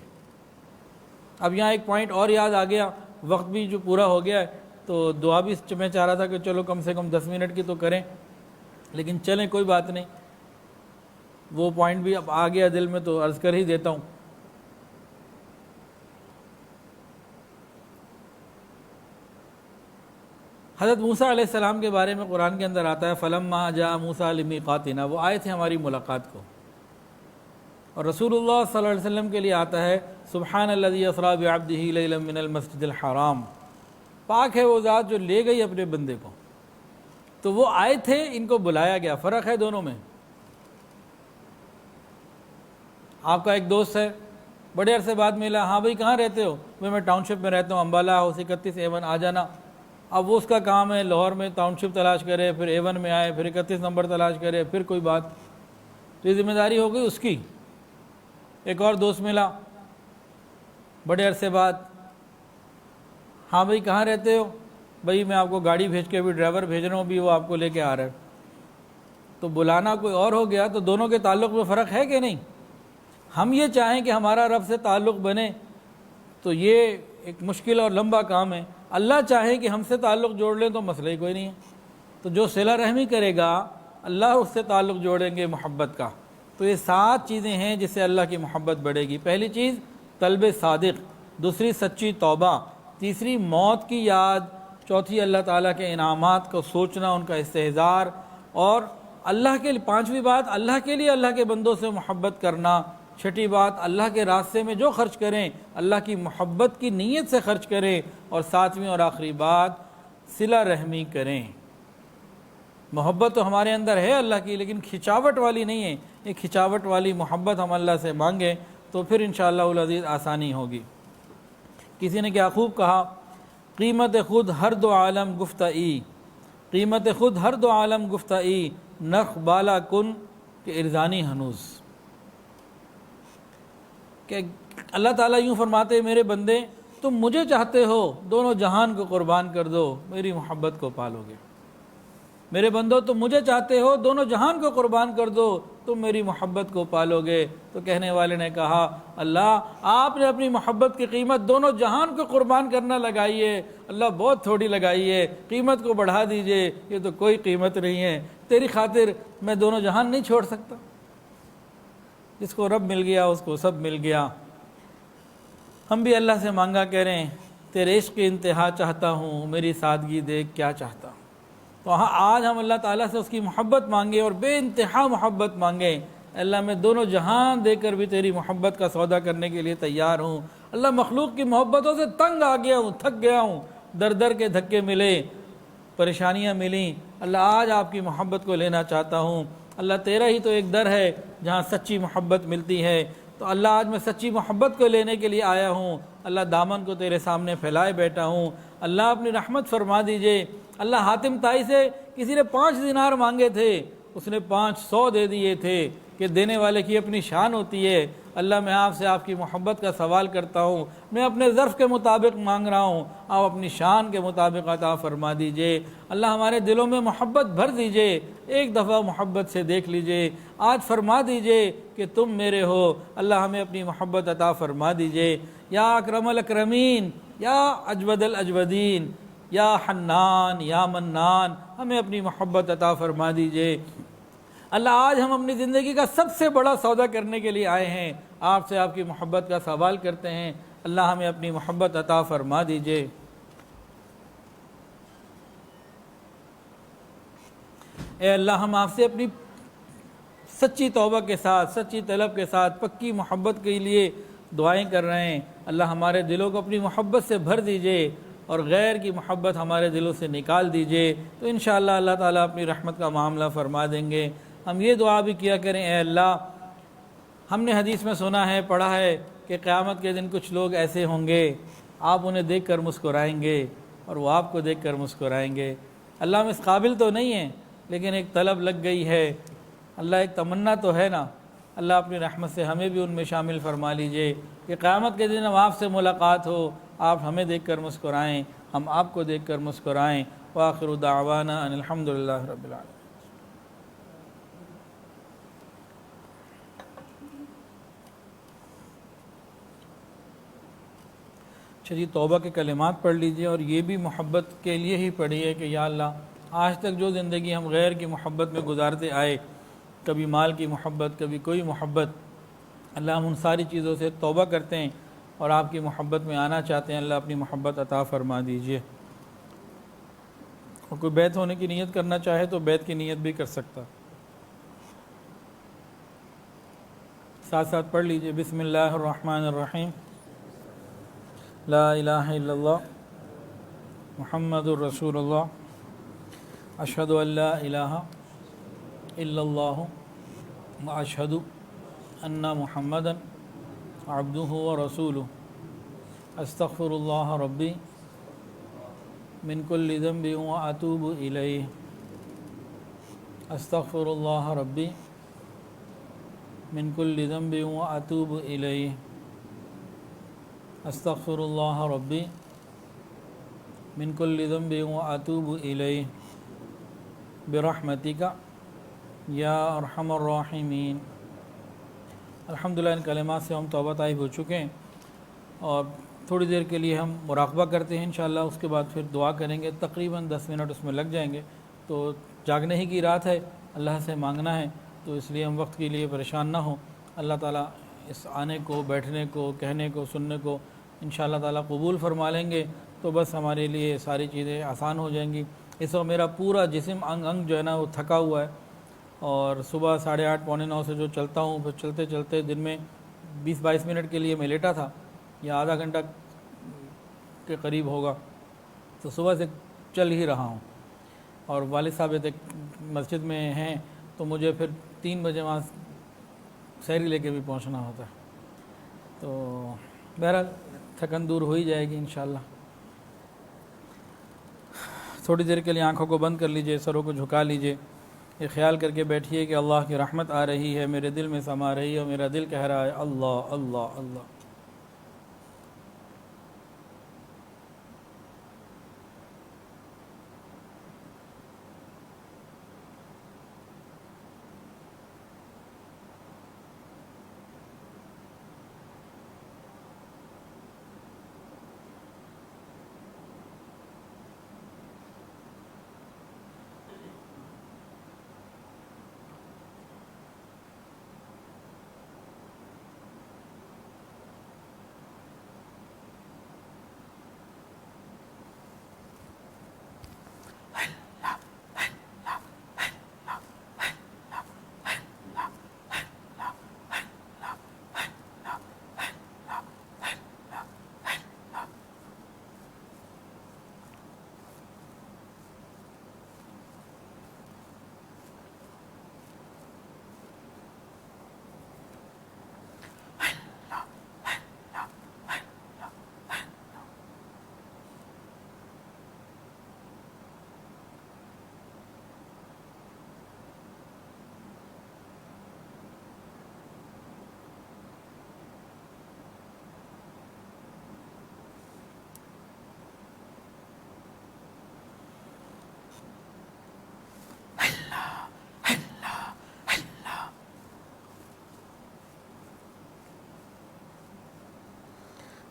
اب یہاں ایک پوائنٹ اور یاد آ گیا، وقت بھی جو پورا ہو گیا ہے تو دعا بھی میں چاہ رہا تھا کہ چلو کم سے کم 10 منٹ کی تو کریں، لیکن چلیں کوئی بات نہیں، وہ پوائنٹ بھی اب آ گیا دل میں تو عرض کر ہی دیتا ہوں۔ حضرت موسیٰ علیہ السلام کے بارے میں قرآن کے اندر آتا ہے فَلَمَّا جَاءَ مُوسَىٰ لِمِيقَاتِنَا، وہ آئے تھے ہماری ملاقات کو۔ اور رسول اللہ صلی اللہ علیہ وسلم کے لیے آتا ہے سبحان الذی اسریٰ بعبدہ لیلا من المسجد الحرام، پاک ہے وہ ذات جو لے گئی اپنے بندے کو۔ تو وہ آئے تھے، ان کو بلایا گیا، فرق ہے دونوں میں۔ آپ کا ایک دوست ہے، بڑے عرصے بعد ملا، ہاں بھائی کہاں رہتے ہو؟ میں ٹاؤن شپ میں رہتا ہوں، امبالہ ہاؤس 31 A1 آ جانا۔ اب وہ اس کا کام ہے لاہور میں ٹاؤن شپ تلاش کرے، پھر A1 میں آئے، پھر 31 نمبر تلاش کرے، پھر کوئی بات، تو یہ ذمہ داری ہو گئی اس کی۔ ایک اور دوست ملا بڑے عرصے بعد، ہاں بھائی کہاں رہتے ہو؟ بھائی میں آپ کو گاڑی بھیج کے بھی ڈرائیور بھیج رہا ہوں، بھی وہ آپ کو لے کے آ رہا ہے۔ تو بلانا کوئی اور ہو گیا، تو دونوں کے تعلق میں فرق ہے کہ نہیں؟ ہم یہ چاہیں کہ ہمارا رب سے تعلق بنے تو یہ ایک مشکل اور لمبا کام ہے، اللہ چاہے کہ ہم سے تعلق جوڑ لیں تو مسئلہ ہی کوئی نہیں ہے۔ تو جو صلہ رحمی کرے گا اللہ اس سے تعلق جوڑیں گے محبت کا۔ تو یہ 7 چیزیں ہیں جس سے اللہ کی محبت بڑھے گی۔ پہلی چیز قلب صادق، دوسری سچی توبہ، تیسری موت کی یاد، چوتھی اللہ تعالیٰ کے انعامات کو سوچنا، ان کا استحضار، اور اللہ کے لیے، پانچویں بات اللہ کے لیے اللہ کے بندوں سے محبت کرنا، چھٹی بات اللہ کے راستے میں جو خرچ کریں اللہ کی محبت کی نیت سے خرچ کریں، اور ساتویں اور آخری بات صلہ رحمی کریں۔ محبت تو ہمارے اندر ہے اللہ کی، لیکن کھچاوٹ والی نہیں ہے۔ ایک کھچاوٹ والی محبت ہم اللہ سے مانگیں تو پھر انشاءاللہ العزیز آسانی ہوگی۔ کسی نے کیا خوب کہا، قیمت خود ہر دو عالم گفتئی، قیمت خود ہر دو عالم گفتئی، نرخ بالا کن کہ ارزانی ہنوز۔ کہ اللہ تعالیٰ یوں فرماتے ہیں، میرے بندے تم مجھے چاہتے ہو، دونوں جہان کو قربان کر دو، میری محبت کو پالو گے۔ میرے بندو تم مجھے چاہتے ہو، دونوں جہان کو قربان کر دو، تم میری محبت کو پالو گے۔ تو کہنے والے نے کہا، اللہ آپ نے اپنی محبت کی قیمت دونوں جہان کو قربان کرنا لگائی ہے، اللہ بہت تھوڑی لگائی ہے، قیمت کو بڑھا دیجئے، یہ تو کوئی قیمت نہیں ہے، تیری خاطر میں دونوں جہان نہیں چھوڑ سکتا۔ جس کو رب مل گیا اس کو سب مل گیا۔ ہم بھی اللہ سے مانگا کریں، تیرے عشق کی انتہا چاہتا ہوں، میری سادگی دیکھ کیا چاہتا ہوں۔ تو آج ہم اللہ تعالیٰ سے اس کی محبت مانگیں اور بے انتہا محبت مانگیں۔ اللہ میں دونوں جہان دے کر بھی تیری محبت کا سودا کرنے کے لیے تیار ہوں۔ اللہ مخلوق کی محبتوں سے تنگ آ گیا ہوں، تھک گیا ہوں، در در کے دھکے ملے، پریشانیاں ملیں، اللہ آج آپ کی محبت کو لینا چاہتا ہوں۔ اللہ تیرا ہی تو ایک در ہے جہاں سچی محبت ملتی ہے، تو اللہ آج میں سچی محبت کو لینے کے لیے آیا ہوں۔ اللہ دامن کو تیرے سامنے پھیلائے بیٹھا ہوں، اللہ اپنی رحمت فرما دیجئے۔ اللہ حاتم طائی سے کسی نے 5 دینار مانگے تھے، اس نے 500 دے دیے تھے، کہ دینے والے کی اپنی شان ہوتی ہے۔ اللہ میں آپ سے آپ کی محبت کا سوال کرتا ہوں، میں اپنے ظرف کے مطابق مانگ رہا ہوں، آپ اپنی شان کے مطابق عطا فرما دیجئے۔ اللہ ہمارے دلوں میں محبت بھر دیجئے، ایک دفعہ محبت سے دیکھ لیجئے، آج فرما دیجئے کہ تم میرے ہو۔ اللہ ہمیں اپنی محبت عطا فرما دیجئے۔ یا اکرم الاکرمین، یا اجود الاجودین، یا حنان یا منان، ہمیں اپنی محبت عطا فرما دیجئے۔ اللہ آج ہم اپنی زندگی کا سب سے بڑا سودا کرنے کے لیے آئے ہیں، آپ سے آپ کی محبت کا سوال کرتے ہیں، اللہ ہمیں اپنی محبت عطا فرما دیجئے۔ اے اللہ ہم آپ سے اپنی سچی توبہ کے ساتھ، سچی طلب کے ساتھ، پکی محبت کے لیے دعائیں کر رہے ہیں۔ اللہ ہمارے دلوں کو اپنی محبت سے بھر دیجئے اور غیر کی محبت ہمارے دلوں سے نکال دیجئے، تو انشاءاللہ اللہ تعالیٰ اپنی رحمت کا معاملہ فرما دیں گے۔ ہم یہ دعا بھی کیا کریں، اے اللہ ہم نے حدیث میں سنا ہے، پڑھا ہے کہ قیامت کے دن کچھ لوگ ایسے ہوں گے، آپ انہیں دیکھ کر مسکرائیں گے اور وہ آپ کو دیکھ کر مسکرائیں گے۔ اللہ ہم اس قابل تو نہیں ہیں، لیکن ایک طلب لگ گئی ہے، اللہ ایک تمنا تو ہے نا، اللہ اپنی رحمت سے ہمیں بھی ان میں شامل فرما لیجئے کہ قیامت کے دن ہم آپ سے ملاقات ہو، آپ ہمیں دیکھ کر مسکرائیں، ہم آپ کو دیکھ کر مسکرائیں۔ وآخر دعوانا ان الحمدللہ رب العالمین۔ چلیے توبہ کے کلمات پڑھ لیجئے، اور یہ بھی محبت کے لیے ہی پڑھیے کہ یا اللہ آج تک جو زندگی ہم غیر کی محبت میں گزارتے آئے، کبھی مال کی محبت، کبھی کوئی محبت، اللہ ہم ان ساری چیزوں سے توبہ کرتے ہیں اور آپ کی محبت میں آنا چاہتے ہیں، اللہ اپنی محبت عطا فرما دیجئے۔ اور کوئی بیت ہونے کی نیت کرنا چاہے تو بیت کی نیت بھی کر سکتا۔ ساتھ ساتھ پڑھ لیجئے، بسم اللہ الرحمن الرحیم، لا الہ الا اللہ محمد الرسول اللہ، اشہد ان لا الہ الا اللہ واشہد ان محمدا عبدہ ورسولہ، استغفر اللہ ربی من کل ذنب واتوب الیہ، استغفر اللہ ربی من کل ذنب واتوب الیہ، استغفر اللہ ربی من کل ذنب واتوب الیہ، برحمتک یا ارحم الراحمین۔ الحمدللہ ان کلمات سے ہم توبہ طائب ہو چکے ہیں، اور تھوڑی دیر کے لیے ہم مراقبہ کرتے ہیں انشاءاللہ، اس کے بعد پھر دعا کریں گے، تقریباً 10 منٹ اس میں لگ جائیں گے۔ تو جاگنے ہی کی رات ہے، اللہ سے مانگنا ہے، تو اس لیے ہم وقت کے لیے پریشان نہ ہوں۔ اللہ تعالیٰ اس آنے کو، بیٹھنے کو، کہنے کو، سننے کو انشاءاللہ تعالیٰ قبول فرما لیں گے، تو بس ہمارے لیے ساری چیزیں آسان ہو جائیں گی۔ اس وقت میرا پورا جسم انگ جو ہے نا وہ تھکا ہوا ہے، اور صبح 8:30 پونے 9 سے جو چلتا ہوں، پھر چلتے چلتے دن میں 20-22 منٹ کے لیے میں لیٹا تھا، یا آدھا گھنٹہ کے قریب ہوگا، تو صبح سے چل ہی رہا ہوں۔ اور والد صاحب مسجد میں ہیں، تو مجھے پھر 3 بجے وہاں سحری لے کے بھی پہنچنا ہوتا ہے، تو بہرحال تھکن دور ہو ہی جائے گی انشاءاللہ۔ تھوڑی دیر کے لیے آنکھوں کو بند کر لیجئے، سروں کو جھکا لیجئے، یہ خیال کر کے بیٹھیے کہ اللہ کی رحمت آ رہی ہے، میرے دل میں سما رہی ہے، اور میرا دل کہہ رہا ہے اللہ اللہ اللہ۔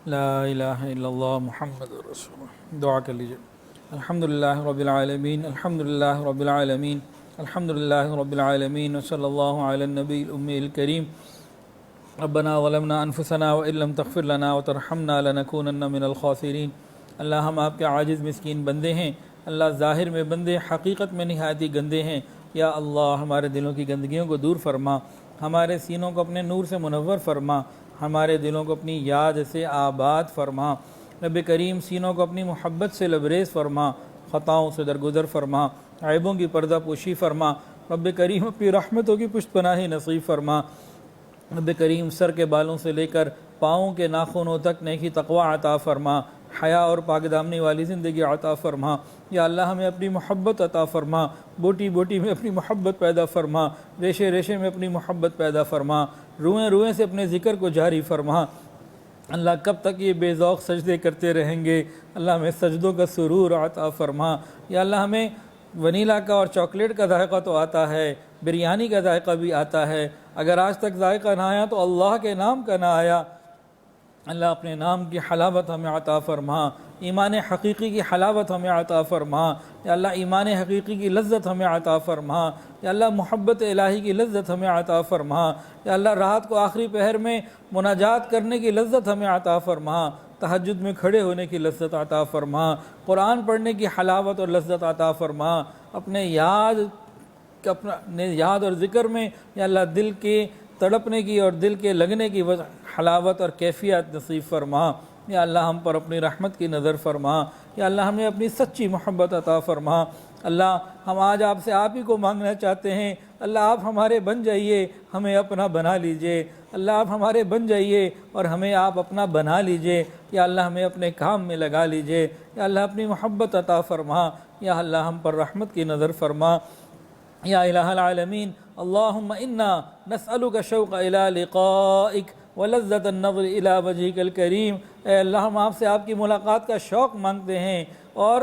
لا الہ الا اللہ محمد رسول اللہ۔ دعا کر لیجئے۔ الحمدللہ رب العالمین، الحمدللہ رب العالمین، الحمدللہ رب العالمین، وصلی اللہ علی النبی الامی الکریم۔ ربنا ظلمنا انفسنا وان لم تغفر لنا وترحمنا لنکونن من الخاسرین۔ اللہ ہم آپ کے عاجز مسکین بندے ہیں، اللہ ظاہر میں بندے، حقیقت میں نہایت ہی گندے ہیں۔ یا اللہ ہمارے دلوں کی گندگیوں کو دور فرما، ہمارے سینوں کو اپنے نور سے منور فرما، ہمارے دلوں کو اپنی یاد سے آباد فرما۔ رب کریم سینوں کو اپنی محبت سے لبریز فرما، خطاؤں سے درگزر فرما، عیبوں کی پردہ پوشی فرما۔ رب کریم اپنی رحمتوں کی پشت پناہی نصیب فرما۔ رب کریم سر کے بالوں سے لے کر پاؤں کے ناخنوں تک نیکی تقوی عطا فرما، حیا اور پاک دامنی والی زندگی عطا فرما۔ یا اللہ ہمیں اپنی محبت عطا فرما، بوٹی بوٹی میں اپنی محبت پیدا فرما، ریشے ریشے میں اپنی محبت پیدا فرما، روئیں روئیں سے اپنے ذکر کو جاری فرما۔ اللہ کب تک یہ بے ذوق سجدے کرتے رہیں گے؟ اللہ ہمیں سجدوں کا سرور عطا فرما۔ یا اللہ ہمیں ونیلا کا اور چاکلیٹ کا ذائقہ تو آتا ہے، بریانی کا ذائقہ بھی آتا ہے، اگر آج تک ذائقہ نہ آیا تو اللہ کے نام کا نہ آیا۔ اللہ اپنے نام کی حلاوت ہمیں عطا فرما، ایمان حقیقی کی حلاوت ہمیں عطا فرما۔ یا اللہ ایمان حقیقی کی لذت ہمیں عطا فرما۔ یا اللہ محبت الہی کی لذت ہمیں عطا فرما۔ یا اللہ رات کو آخری پہر میں مناجات کرنے کی لذت ہمیں عطا فرما، تہجد میں کھڑے ہونے کی لذت عطا فرما، قرآن پڑھنے کی حلاوت اور لذت عطا فرما، اپنے یاد اور ذکر میں یا اللہ دل کے تڑپنے کی اور دل کے لگنے کی حلاوت اور کیفیت نصیب فرما۔ یا اللہ ہم پر اپنی رحمت کی نظر فرما۔ یا اللہ ہمیں اپنی سچی محبت عطا فرما۔ اللہ ہم آج آپ سے آپ ہی کو مانگنا چاہتے ہیں، اللہ آپ ہمارے بن جائیے، ہمیں اپنا بنا لیجئے۔ اللہ آپ ہمارے بن جائیے اور ہمیں آپ اپنا بنا لیجئے۔ یا اللہ ہمیں اپنے کام میں لگا لیجئے۔ یا اللہ اپنی محبت عطا فرما۔ یا اللہ ہم پر رحمت کی نظر فرما۔ یا الہ العالمین اللہم انا نسألک شوق الى لقائک ولذت النظر الى وجہک الکریم۔ اے اللہ ہم آپ سے آپ کی ملاقات کا شوق مانگتے ہیں اور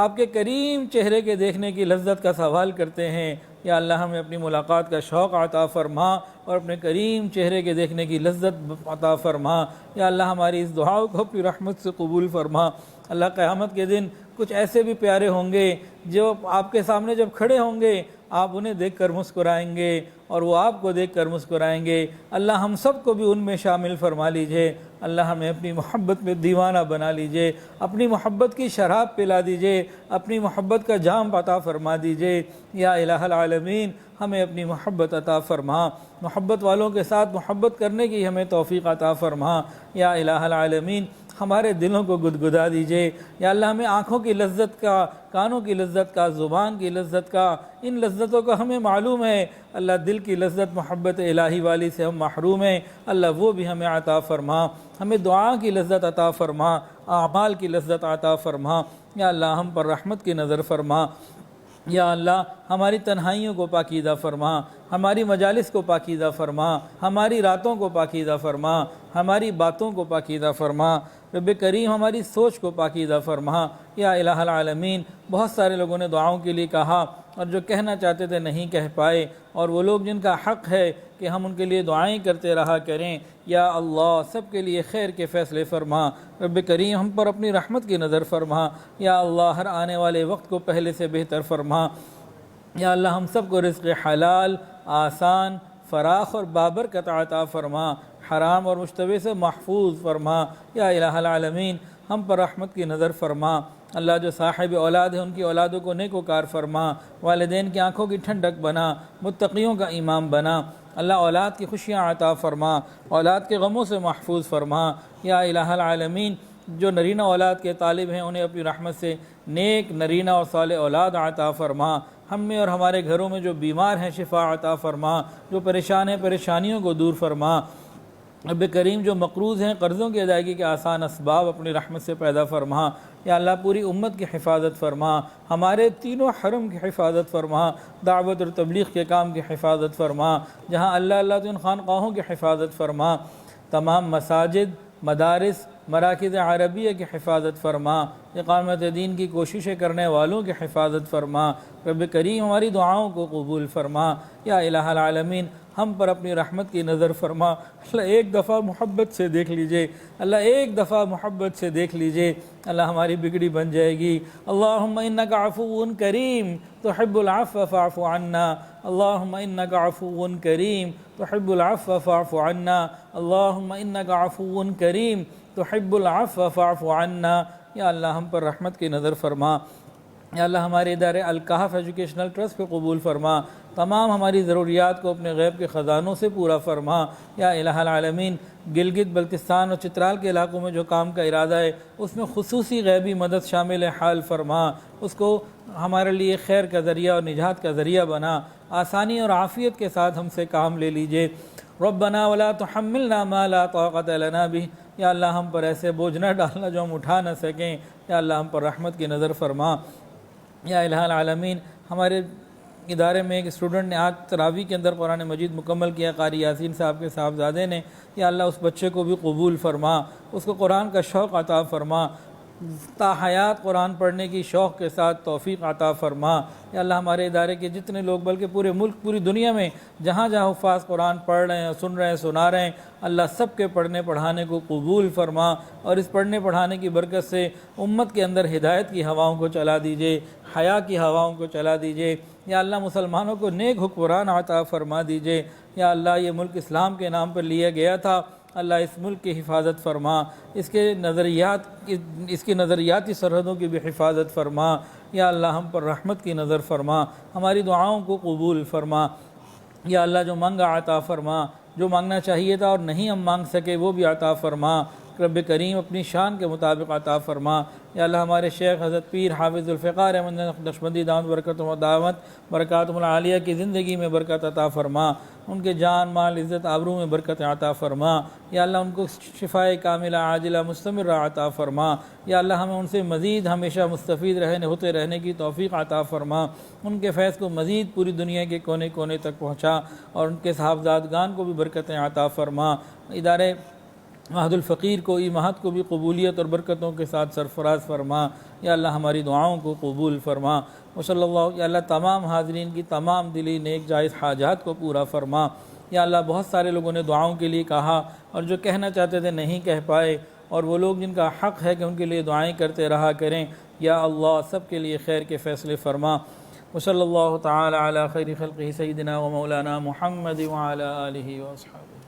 آپ کے کریم چہرے کے دیکھنے کی لذت کا سوال کرتے ہیں۔ یا اللہ ہمیں اپنی ملاقات کا شوق عطا فرما اور اپنے کریم چہرے کے دیکھنے کی لذت عطا فرما۔ یا اللہ ہماری اس دعا کو اپنی رحمت سے قبول فرما۔ اللہ قیامت کے دن کچھ ایسے بھی پیارے ہوں گے جو آپ کے سامنے جب کھڑے ہوں گے آپ انہیں دیکھ کر مسکرائیں گے اور وہ آپ کو دیکھ کر مسکرائیں گے۔ اللہ ہم سب کو بھی ان میں شامل فرما لیجئے۔ اللہ ہمیں اپنی محبت میں دیوانہ بنا لیجئے، اپنی محبت کی شراب پلا دیجئے، اپنی محبت کا جام عطا فرما دیجئے۔ یا الہ العالمین ہمیں اپنی محبت عطا فرما، محبت والوں کے ساتھ محبت کرنے کی ہمیں توفیق عطا فرما۔ یا الہ العالمین ہمارے دلوں کو گدگدا دیجئے۔ یا اللہ ہمیں آنکھوں کی لذت کا، کانوں کی لذت کا، زبان کی لذت کا، ان لذتوں کا ہمیں معلوم ہے۔ اللہ دل کی لذت محبت الہی والی سے ہم محروم ہیں، اللہ وہ بھی ہمیں عطا فرما۔ ہمیں دعا کی لذت عطا فرما، اعمال کی لذت عطا فرما۔ یا اللہ ہم پر رحمت کی نظر فرما۔ یا اللہ ہماری تنہائیوں کو پاکیزہ فرما، ہماری مجالس کو پاکیزہ فرما، ہماری راتوں کو پاکیزہ فرما، ہماری باتوں کو پاکیزہ فرما۔ رب کریم ہماری سوچ کو پاکیزہ فرما۔ یا الہ العالمین بہت سارے لوگوں نے دعاؤں کے لیے کہا اور جو کہنا چاہتے تھے نہیں کہہ پائے، اور وہ لوگ جن کا حق ہے کہ ہم ان کے لیے دعائیں کرتے رہا کریں، یا اللہ سب کے لیے خیر کے فیصلے فرما۔ رب کریم ہم پر اپنی رحمت کی نظر فرما۔ یا اللہ ہر آنے والے وقت کو پہلے سے بہتر فرما۔ یا اللہ ہم سب کو رزق حلال، آسان، فراخ اور بابرکت عطا فرما، حرام اور مشتبہ سے محفوظ فرما۔ یا الہ العالمین ہم پر رحمت کی نظر فرما۔ اللہ جو صاحب اولاد ہیں ان کی اولادوں کو نیک وکار فرما، والدین کی آنکھوں کی ٹھنڈک بنا، متقیوں کا امام بنا۔ اللہ اولاد کی خوشیاں عطا فرما، اولاد کے غموں سے محفوظ فرما۔ یا الہ العالمین جو نرینہ اولاد کے طالب ہیں انہیں اپنی رحمت سے نیک نرینہ اور صالح اولاد عطا فرما۔ ہم میں اور ہمارے گھروں میں جو بیمار ہیں شفا عطا فرما، جو پریشان ہیں پریشانیوں کو دور فرما۔ رب کریم جو مقروض ہیں قرضوں کی ادائیگی کے آسان اسباب اپنی رحمت سے پیدا فرما۔ یا اللہ پوری امت کی حفاظت فرما، ہمارے تینوں حرم کی حفاظت فرما، دعوت اور تبلیغ کے کام کی حفاظت فرما، جہاں اللہ اللہ تو ان خانقاہوں کی حفاظت فرما، تمام مساجد، مدارس، مراکز عربیہ کی حفاظت فرما، اقامت دین کی کوششیں کرنے والوں کی حفاظت فرما۔ رب کریم ہماری دعاؤں کو قبول فرما۔ یا الہ العالمین ہم پر اپنی رحمت کی نظر فرما۔ اللہ ایک دفعہ محبت سے دیکھ لیجئے، اللہ ایک دفعہ محبت سے دیکھ لیجئے، اللہ ہماری بگڑی بن جائے گی۔ اللہم انک عفو کریم تحب العفو فاعف عنا، اللہم انک عفو کریم تحب العفو فاعف عنا، اللہم انک عفو کریم تحب العفو فاعف عنا۔ یا اللہ ہم پر رحمت کی نظر فرما۔ یا اللہ ہمارے ادارے الکہف ایجوکیشنل ٹرسٹ کو قبول فرما، تمام ہماری ضروریات کو اپنے غیب کے خزانوں سے پورا فرما۔ یا الہ العالمین گلگت بلتستان اور چترال کے علاقوں میں جو کام کا ارادہ ہے اس میں خصوصی غیبی مدد شامل حال فرما، اس کو ہمارے لیے خیر کا ذریعہ اور نجات کا ذریعہ بنا، آسانی اور عافیت کے ساتھ ہم سے کام لے لیجئے۔ ربنا ولا تحملنا ما لا طاقت لنا به، یا اللہ ہم پر ایسے بوجھ نہ ڈالنا جو ہم اٹھا نہ سکیں، یا اللہ ہم پر رحمت کی نظر فرما۔ یا الہ العالمین ہمارے ادارے میں ایک اسٹوڈنٹ نے آج تراویح کے اندر قرآن مجید مکمل کیا، قاری یاسین صاحب کے صاحبزادے نے، یا اللہ اس بچے کو بھی قبول فرما، اس کو قرآن کا شوق عطا فرما، تا حیات قرآن پڑھنے کی شوق کے ساتھ توفیق عطا فرما۔ یا اللہ ہمارے ادارے کے جتنے لوگ بلکہ پورے ملک پوری دنیا میں جہاں جہاں حفاظ قرآن پڑھ رہے ہیں، سن رہے ہیں، سنا رہے ہیں، اللہ سب کے پڑھنے پڑھانے کو قبول فرما، اور اس پڑھنے پڑھانے کی برکت سے امت کے اندر ہدایت کی ہواؤں کو چلا دیجئے، حیا کی ہواؤں کو چلا دیجئے۔ یا اللہ مسلمانوں کو نیک حکمران عطا فرما دیجئے۔ یا اللہ یہ ملک اسلام کے نام پر لیا گیا تھا، اللہ اس ملک کی حفاظت فرما، اس کی نظریاتی سرحدوں کی بھی حفاظت فرما۔ یا اللہ ہم پر رحمت کی نظر فرما، ہماری دعاؤں کو قبول فرما۔ یا اللہ جو مانگا عطا فرما، جو مانگنا چاہیے تھا اور نہیں ہم مانگ سکے وہ بھی عطا فرما۔ رب کریم اپنی شان کے مطابق عطا فرما۔ یا اللہ ہمارے شیخ حضرت پیر حافظ الفقار احمد نقشبندی دامت برکاتہم و دعوت برکاتہم العالیہ کی زندگی میں برکت عطا فرما، ان کے جان مال عزت آبرو میں برکت عطا فرما۔ یا اللہ ان کو شفائے کاملہ عاجلہ مستمرہ عطا فرما۔ یا اللہ ہمیں ان سے مزید ہمیشہ مستفید ہوتے رہنے کی توفیق عطا فرما، ان کے فیض کو مزید پوری دنیا کے کونے کونے تک پہنچا، اور ان کے صاحبزادگان کو بھی برکتیں عطا فرما۔ ادارے مہد الفقیر کو مہد کو بھی قبولیت اور برکتوں کے ساتھ سرفراز فرما، یا اللہ ہماری دعاؤں کو قبول فرما، وصلی اللہ، یا اللہ تمام حاضرین کی تمام دلی نیک جائز حاجات کو پورا فرما۔ یا اللہ بہت سارے لوگوں نے دعاؤں کے لیے کہا اور جو کہنا چاہتے تھے نہیں کہہ پائے، اور وہ لوگ جن کا حق ہے کہ ان کے لیے دعائیں کرتے رہا کریں، یا اللہ سب کے لیے خیر کے فیصلے فرما۔ وصلی اللہ تعالی علی خیر خلقہ سیدنا و مولانا محمد وعلی آلہ واصحابہ۔